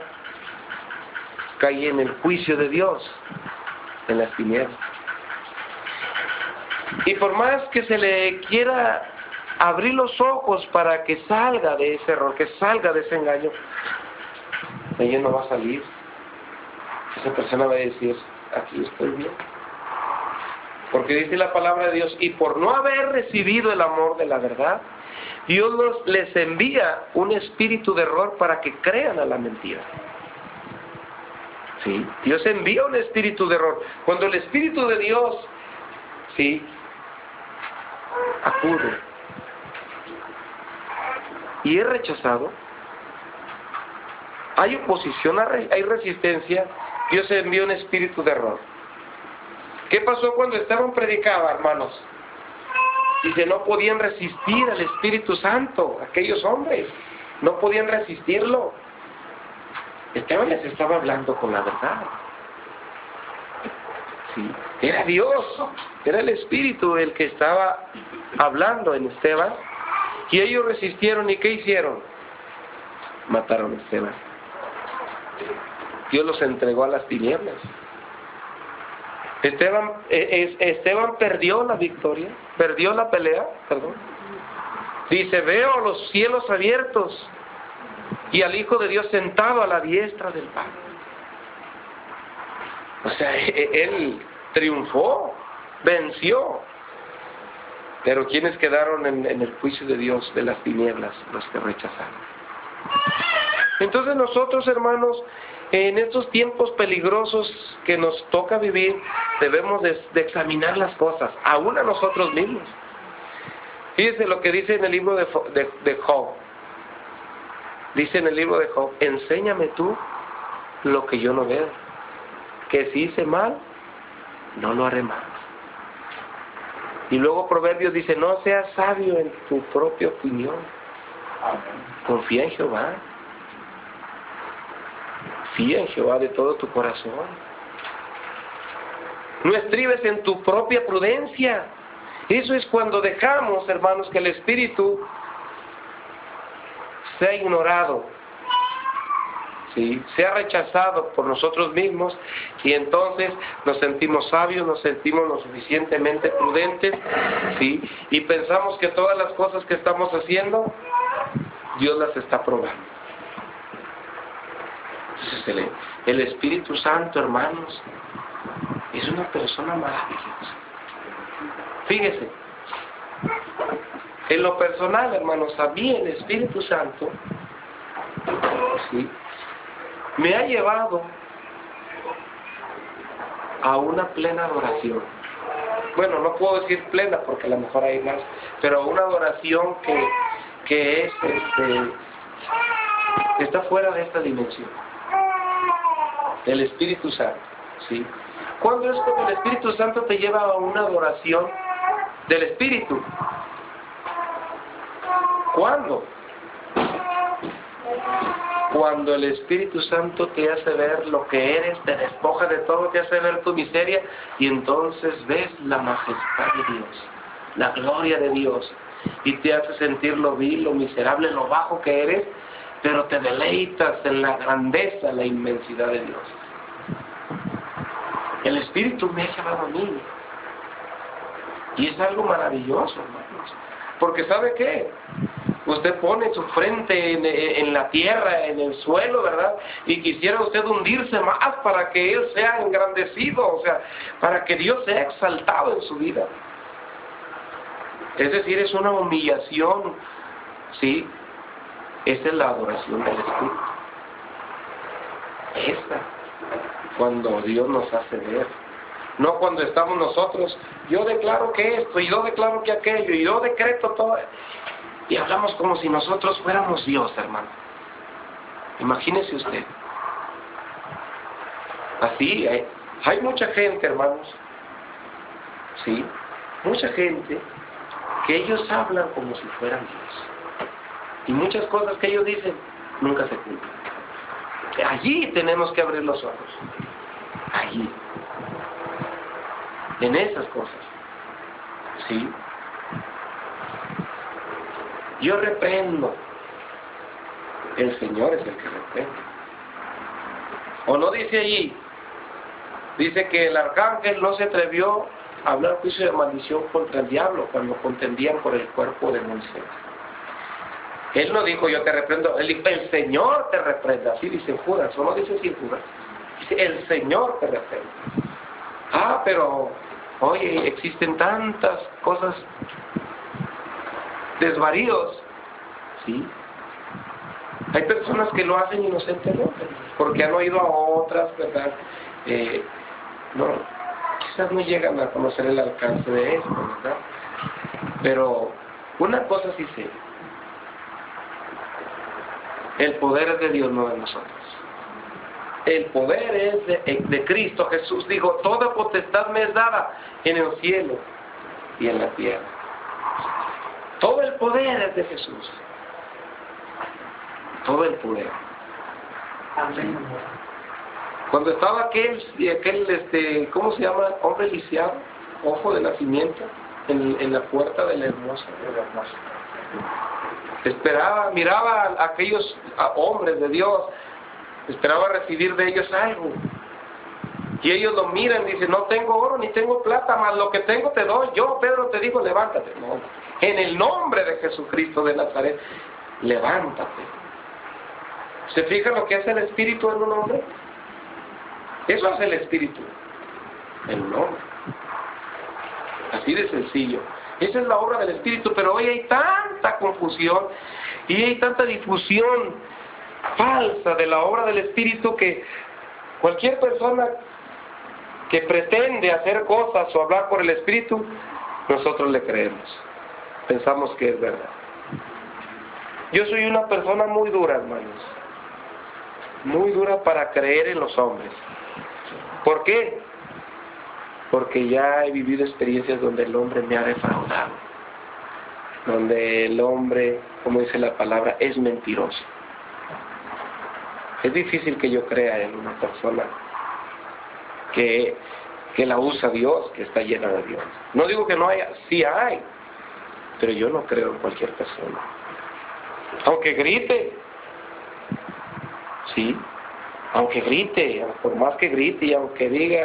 cae en el juicio de Dios, en las tinieblas. Y por más que se le quiera abrir los ojos para que salga de ese error, que salga de ese engaño, ella no va a salir. Esa persona va a decir, aquí estoy bien. Porque dice la palabra de Dios, y por no haber recibido el amor de la verdad, Dios les envía un espíritu de error para que crean a la mentira. ¿Sí? Dios envía un espíritu de error. Cuando el Espíritu de Dios, ¿sí?, acude y es rechazado, hay oposición, hay resistencia, Dios envía un espíritu de error. ¿Qué pasó cuando Esteban predicaba, hermanos? Dice, no podían resistir al Espíritu Santo, aquellos hombres, no podían resistirlo. Esteban les estaba hablando con la verdad. Sí, era Dios, era el Espíritu el que estaba hablando en Esteban, y ellos resistieron, ¿y qué hicieron? Mataron a Esteban. Dios los entregó a las tinieblas. Esteban perdió la victoria, perdió la pelea, perdón. Dice, veo los cielos abiertos y al Hijo de Dios sentado a la diestra del Padre. O sea, él triunfó, venció. Pero ¿quiénes quedaron en el juicio de Dios de las tinieblas? Los que rechazaron. Entonces nosotros, hermanos, en estos tiempos peligrosos que nos toca vivir, debemos de examinar las cosas, aún a nosotros mismos. Fíjense lo que dice en el libro de Job. Dice en el libro de Job, enséñame tú lo que yo no veo, que si hice mal, no lo haré más. Y luego Proverbios dice, no seas sabio en tu propia opinión, confía en Jehová. Confía en Jehová de todo tu corazón. No estribes en tu propia prudencia. Eso es cuando dejamos, hermanos, que el Espíritu sea ignorado, ¿sí?, sea rechazado por nosotros mismos, y entonces nos sentimos sabios, nos sentimos lo suficientemente prudentes, ¿sí?, y pensamos que todas las cosas que estamos haciendo, Dios las está probando. Entonces el Espíritu Santo, hermanos, es una persona maravillosa. Fíjese, en lo personal, hermanos, a mí el Espíritu Santo, ¿sí?, me ha llevado a una plena adoración. Bueno, no puedo decir plena porque a lo mejor hay más, pero una adoración que es, está fuera de esta dimensión. El Espíritu Santo, ¿sí? ¿Cuándo es cuando el Espíritu Santo te lleva a una adoración del Espíritu? ¿Cuándo? Cuando el Espíritu Santo te hace ver lo que eres, te despoja de todo, te hace ver tu miseria, y entonces ves la majestad de Dios, la gloria de Dios. y te hace sentir lo vil, lo miserable, lo bajo que eres, pero te deleitas en la grandeza, la inmensidad de Dios. El Espíritu me ha llevado a mí. Y es algo maravilloso, hermanos. Porque ¿sabe qué? Usted pone su frente en la tierra, en el suelo, ¿verdad? Y quisiera usted hundirse más para que Él sea engrandecido, o sea, para que Dios sea exaltado en su vida. Es decir, es una humillación, ¿sí? Esa es la adoración del Espíritu. Esta, cuando Dios nos hace ver. No cuando estamos nosotros, yo declaro que esto, y yo declaro que aquello, y yo decreto todo. Y hablamos como si nosotros fuéramos Dios, hermano. Imagínese usted. Así, hay mucha gente, hermanos. Sí, mucha gente que ellos hablan como si fueran Dios. Y muchas cosas que ellos dicen nunca se cumplen. Allí tenemos que abrir los ojos. Allí. En esas cosas. ¿Sí? Yo reprendo. El Señor es el que reprende. ¿O no dice allí? Dice que el arcángel no se atrevió a hablar juicio de maldición contra el diablo cuando contendían por el cuerpo de Moisés. Él no dijo yo te reprendo, él dijo el Señor te reprenda. Así dice Judas, o no dice así Judas. Dice el Señor te reprenda. Ah, pero oye, existen tantas cosas, desvaríos, ¿sí? Hay personas que lo hacen inocentemente, porque han oído a otras, ¿verdad? No, quizás no llegan a conocer el alcance de esto, ¿verdad? Pero una cosa sí sé, el poder es de Dios, no de nosotros. El poder es de Cristo. Jesús dijo, toda potestad me es dada en el cielo y en la tierra. Todo el poder es de Jesús. Todo el poder. Amén. Cuando estaba aquel ¿cómo se llama? Hombre lisiado, ojo de nacimiento, en la puerta de la hermosa. Esperaba, miraba a aquellos hombres de Dios, esperaba recibir de ellos algo. Y ellos lo miran y dicen, no tengo oro ni tengo plata, mas lo que tengo te doy. Yo, Pedro, te digo, levántate. No, en el nombre de Jesucristo de Nazaret, levántate. ¿Se fija lo que hace el Espíritu en un hombre? Eso hace el Espíritu en un hombre. Así de sencillo. Esa es la obra del Espíritu, pero hoy hay tanta confusión y hay tanta difusión falsa de la obra del Espíritu que cualquier persona que pretende hacer cosas o hablar por el Espíritu, nosotros le creemos. Pensamos que es verdad. Yo soy una persona muy dura, hermanos. Muy dura para creer en los hombres. ¿Por qué? Porque ya he vivido experiencias donde el hombre me ha defraudado. Donde el hombre, como dice la palabra, es mentiroso. Es difícil que yo crea en una persona que la usa Dios, que está llena de Dios. No digo que no haya, sí hay, pero yo no creo en cualquier persona. Aunque grite, sí, aunque grite, por más que grite y aunque diga,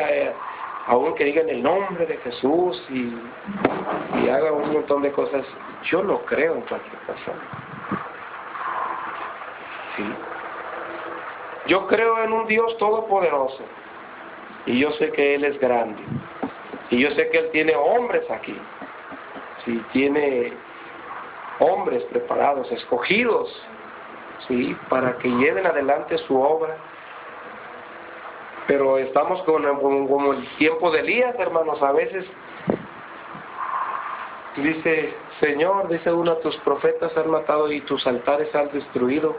aún que diga en el nombre de Jesús y haga un montón de cosas, yo no creo en cualquier persona. Sí. Yo creo en un Dios todopoderoso y yo sé que Él es grande y yo sé que Él tiene hombres aquí, sí, tiene hombres preparados, escogidos, sí, para que lleven adelante su obra. Pero estamos como el tiempo de Elías, hermanos. A veces dice, Señor, dice uno, tus profetas han matado y tus altares han destruido.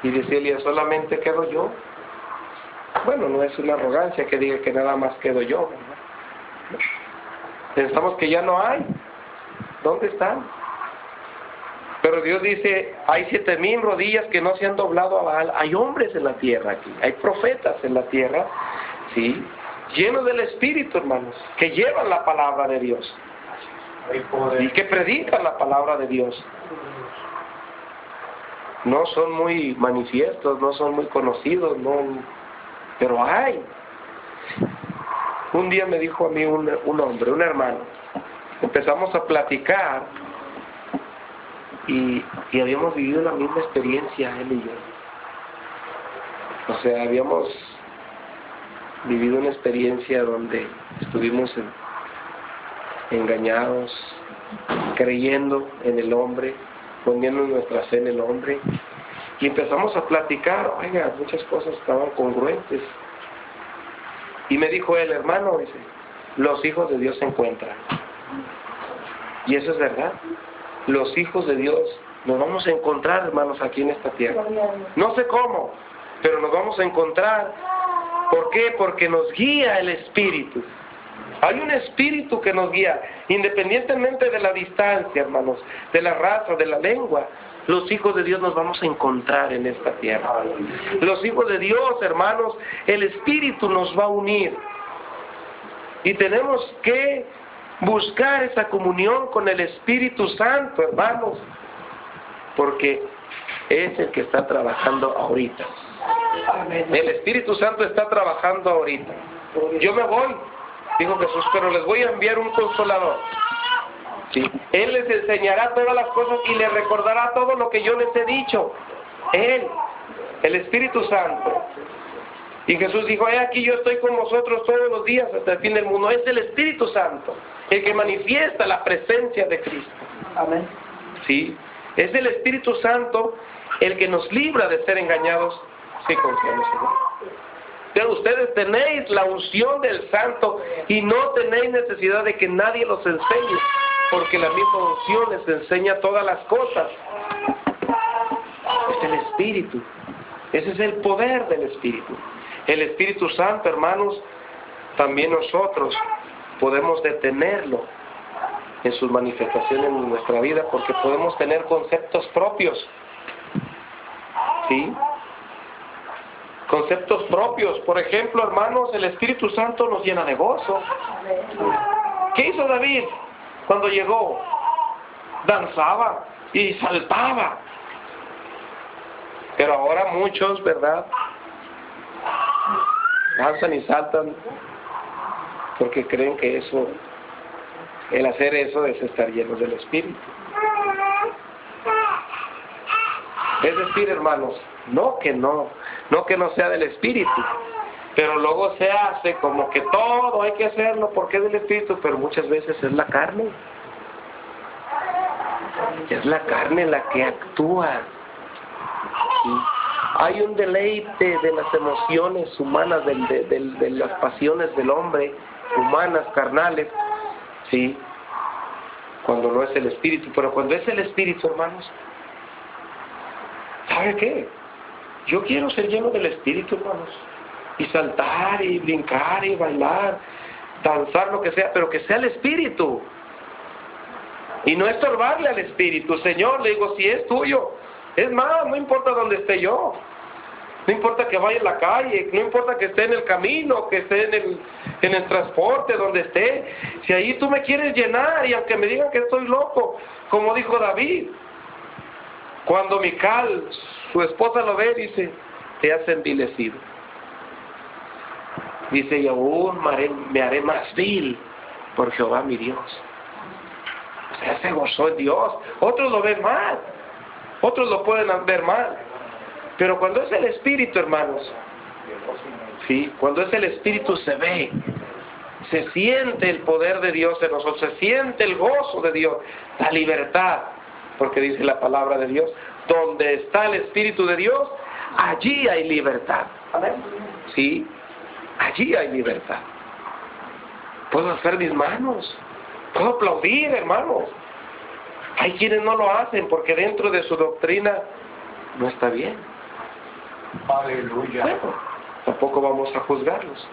Y dice Elías, solamente quedo yo. Bueno, no es una arrogancia que diga que nada más quedo yo, ¿verdad? Pensamos que ya no hay. ¿Dónde están? Pero Dios dice, hay 7,000 rodillas que no se han doblado a Baal. Hay hombres en la tierra aquí, hay profetas en la tierra, ¿sí? Llenos del Espíritu, hermanos, que llevan la palabra de Dios. y que predican la palabra de Dios. No son muy manifiestos, no son muy conocidos, no, pero hay. Un día me dijo a mí un hombre, un hermano, empezamos a platicar y habíamos vivido la misma experiencia él y yo. O sea, habíamos vivido una experiencia donde estuvimos engañados, creyendo en el hombre, poniendo nuestra fe en el hombre, y empezamos a platicar. Oiga, muchas cosas estaban congruentes. Y me dijo el hermano, dice, los hijos de Dios se encuentran. Y eso es verdad. Los hijos de Dios nos vamos a encontrar, hermanos, aquí en esta tierra. No sé cómo, pero nos vamos a encontrar. ¿Por qué? Porque nos guía el Espíritu. Hay un Espíritu que nos guía, independientemente de la distancia, hermanos, de la raza, de la lengua. Los hijos de Dios nos vamos a encontrar en esta tierra. Los hijos de Dios, hermanos, el Espíritu nos va a unir. Y tenemos que buscar esa comunión con el Espíritu Santo, hermanos, porque es el que está trabajando ahorita. El Espíritu Santo está trabajando ahorita. Yo me voy, dijo Jesús, pero les voy a enviar un consolador. ¿Sí? Él les enseñará todas las cosas y les recordará todo lo que yo les he dicho. Él, el Espíritu Santo. Y Jesús dijo, aquí yo estoy con vosotros todos los días hasta el fin del mundo. Es el Espíritu Santo el que manifiesta la presencia de Cristo. Amén. ¿Sí? Es el Espíritu Santo el que nos libra de ser engañados si confiamos en Él. Pero ustedes tenéis la unción del Santo y no tenéis necesidad de que nadie los enseñe, porque la misma unción les enseña todas las cosas. Es el Espíritu. Ese es el poder del Espíritu. El Espíritu Santo, hermanos, también nosotros podemos detenerlo en sus manifestaciones en nuestra vida, porque podemos tener conceptos propios. ¿Sí? Conceptos propios. Por ejemplo, hermanos, el Espíritu Santo nos llena de gozo. ¿Qué hizo David cuando llegó? Danzaba y saltaba. Pero ahora muchos, ¿verdad?, danzan y saltan porque creen que eso, el hacer eso es estar llenos del Espíritu. Es decir, hermanos, no que no sea del Espíritu, pero luego se hace como que todo hay que hacerlo porque es del Espíritu, pero muchas veces es la carne. Es la carne la que actúa. ¿Sí? Hay un deleite de las emociones humanas, de las pasiones del hombre, humanas, carnales, ¿sí? Cuando no es el Espíritu. Pero cuando es el Espíritu, hermanos, ¿sabe qué? Yo quiero ser lleno del Espíritu, hermanos, y saltar y brincar y bailar, danzar, lo que sea, pero que sea el Espíritu y no estorbarle al Espíritu. Señor, le digo, si es tuyo, es más, no importa dónde esté yo, no importa que vaya en la calle, no importa que esté en el camino, que esté en el transporte, donde esté, si ahí tú me quieres llenar, y aunque me digan que estoy loco, como dijo David, cuando Mical, su esposa, lo ve, dice, te has envilecido. Dice, y aún me haré más vil por Jehová mi Dios. O sea, se gozó en Dios. Otros lo ven mal, otros lo pueden ver mal. Pero cuando es el Espíritu, hermanos, ¿sí? Cuando es el Espíritu se ve, se siente el poder de Dios en nosotros, se siente el gozo de Dios, la libertad. Porque dice la palabra de Dios, donde está el Espíritu de Dios, allí hay libertad. ¿Sí? Allí hay libertad. Puedo hacer mis manos, puedo aplaudir, hermanos. Hay quienes no lo hacen porque dentro de su doctrina no está bien. Aleluya. Bueno, tampoco vamos a juzgarlos.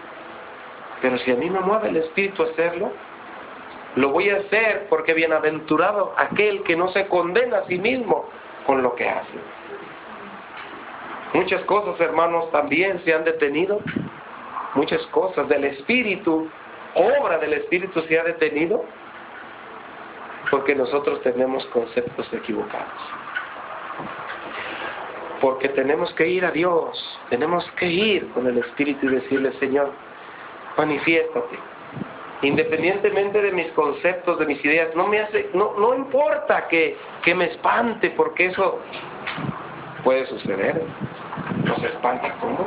Pero si a mí me mueve el Espíritu a hacerlo, lo voy a hacer, porque bienaventurado aquel que no se condena a sí mismo con lo que hace. Muchas cosas, hermanos, también se han detenido. Muchas cosas del Espíritu, obra del Espíritu se ha detenido. Porque nosotros tenemos conceptos equivocados. Porque tenemos que ir a Dios, tenemos que ir con el Espíritu y decirle: Señor, manifiéstate. Independientemente de mis conceptos, de mis ideas, no importa que me espante, porque eso puede suceder. Nos espanta, ¿cómo?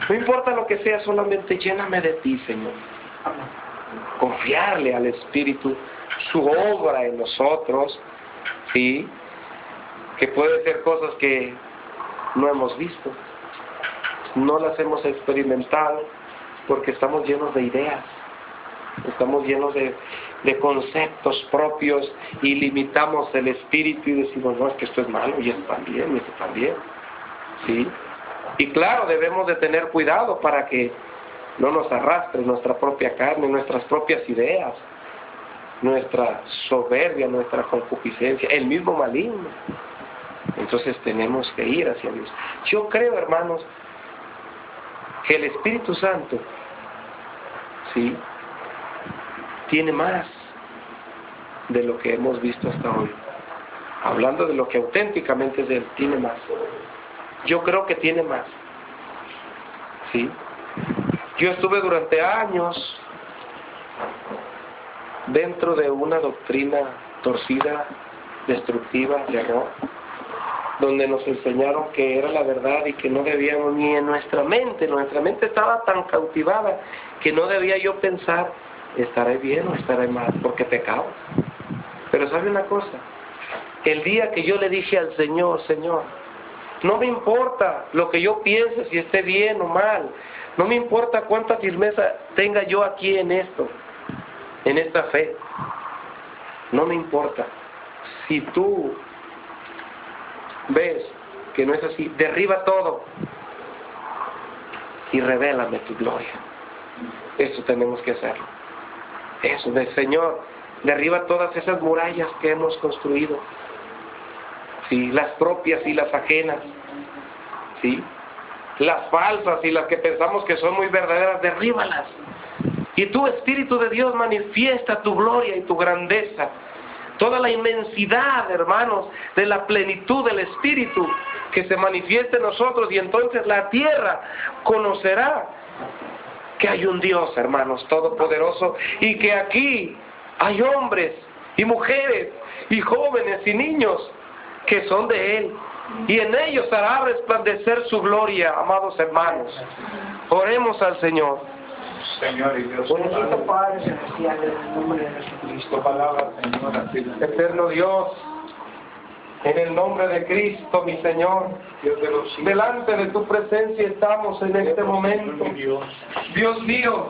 No importa lo que sea, solamente lléname de ti, Señor. Confiarle al Espíritu su obra en nosotros, ¿sí? Que puede ser cosas que no hemos visto, no las hemos experimentado, porque estamos llenos de ideas, estamos llenos de conceptos propios y limitamos el Espíritu y decimos: no, es que esto es malo, y esto también, y esto también, ¿sí? Y claro, debemos de tener cuidado para que no nos arrastre nuestra propia carne, nuestras propias ideas, nuestra soberbia, nuestra concupiscencia, el mismo maligno. Entonces tenemos que ir hacia Dios. Yo creo, hermanos, que el Espíritu Santo, ¿sí?, tiene más de lo que hemos visto hasta hoy. Hablando de lo que auténticamente es de Él, tiene más. Yo creo que tiene más, ¿sí? Yo estuve durante años dentro de una doctrina torcida, destructiva, de error, donde nos enseñaron que era la verdad y que no debíamos, ni en nuestra mente estaba tan cautivada que no debía yo pensar: ¿estaré bien o estaré mal? Porque pecaba. Pero ¿sabe una cosa? El día que yo le dije al Señor: Señor, no me importa lo que yo piense, si esté bien o mal, no me importa cuánta firmeza tenga yo aquí en esto, en esta fe, no me importa. Si tú ves que no es así, derriba todo y revélame tu gloria. Eso tenemos que hacerlo. Eso, Señor, derriba todas esas murallas que hemos construido, ¿sí?, las propias y las ajenas, ¿sí?, las falsas y las que pensamos que son muy verdaderas, derríbalas. Y tú, Espíritu de Dios, manifiesta tu gloria y tu grandeza, toda la inmensidad, hermanos, de la plenitud del Espíritu que se manifieste en nosotros, y entonces la tierra conocerá que hay un Dios, hermanos, todopoderoso, y que aquí hay hombres y mujeres y jóvenes y niños que son de Él, y en ellos hará resplandecer su gloria, amados hermanos. Oremos al Señor. Señor y Dios, Bendito Padre Celestial, en el nombre de Jesucristo. tu palabra, Señor, así Eterno Dios, en el nombre de Cristo, mi Señor, Dios de los cielos, delante de tu presencia estamos en este momento. Dios, Dios mío,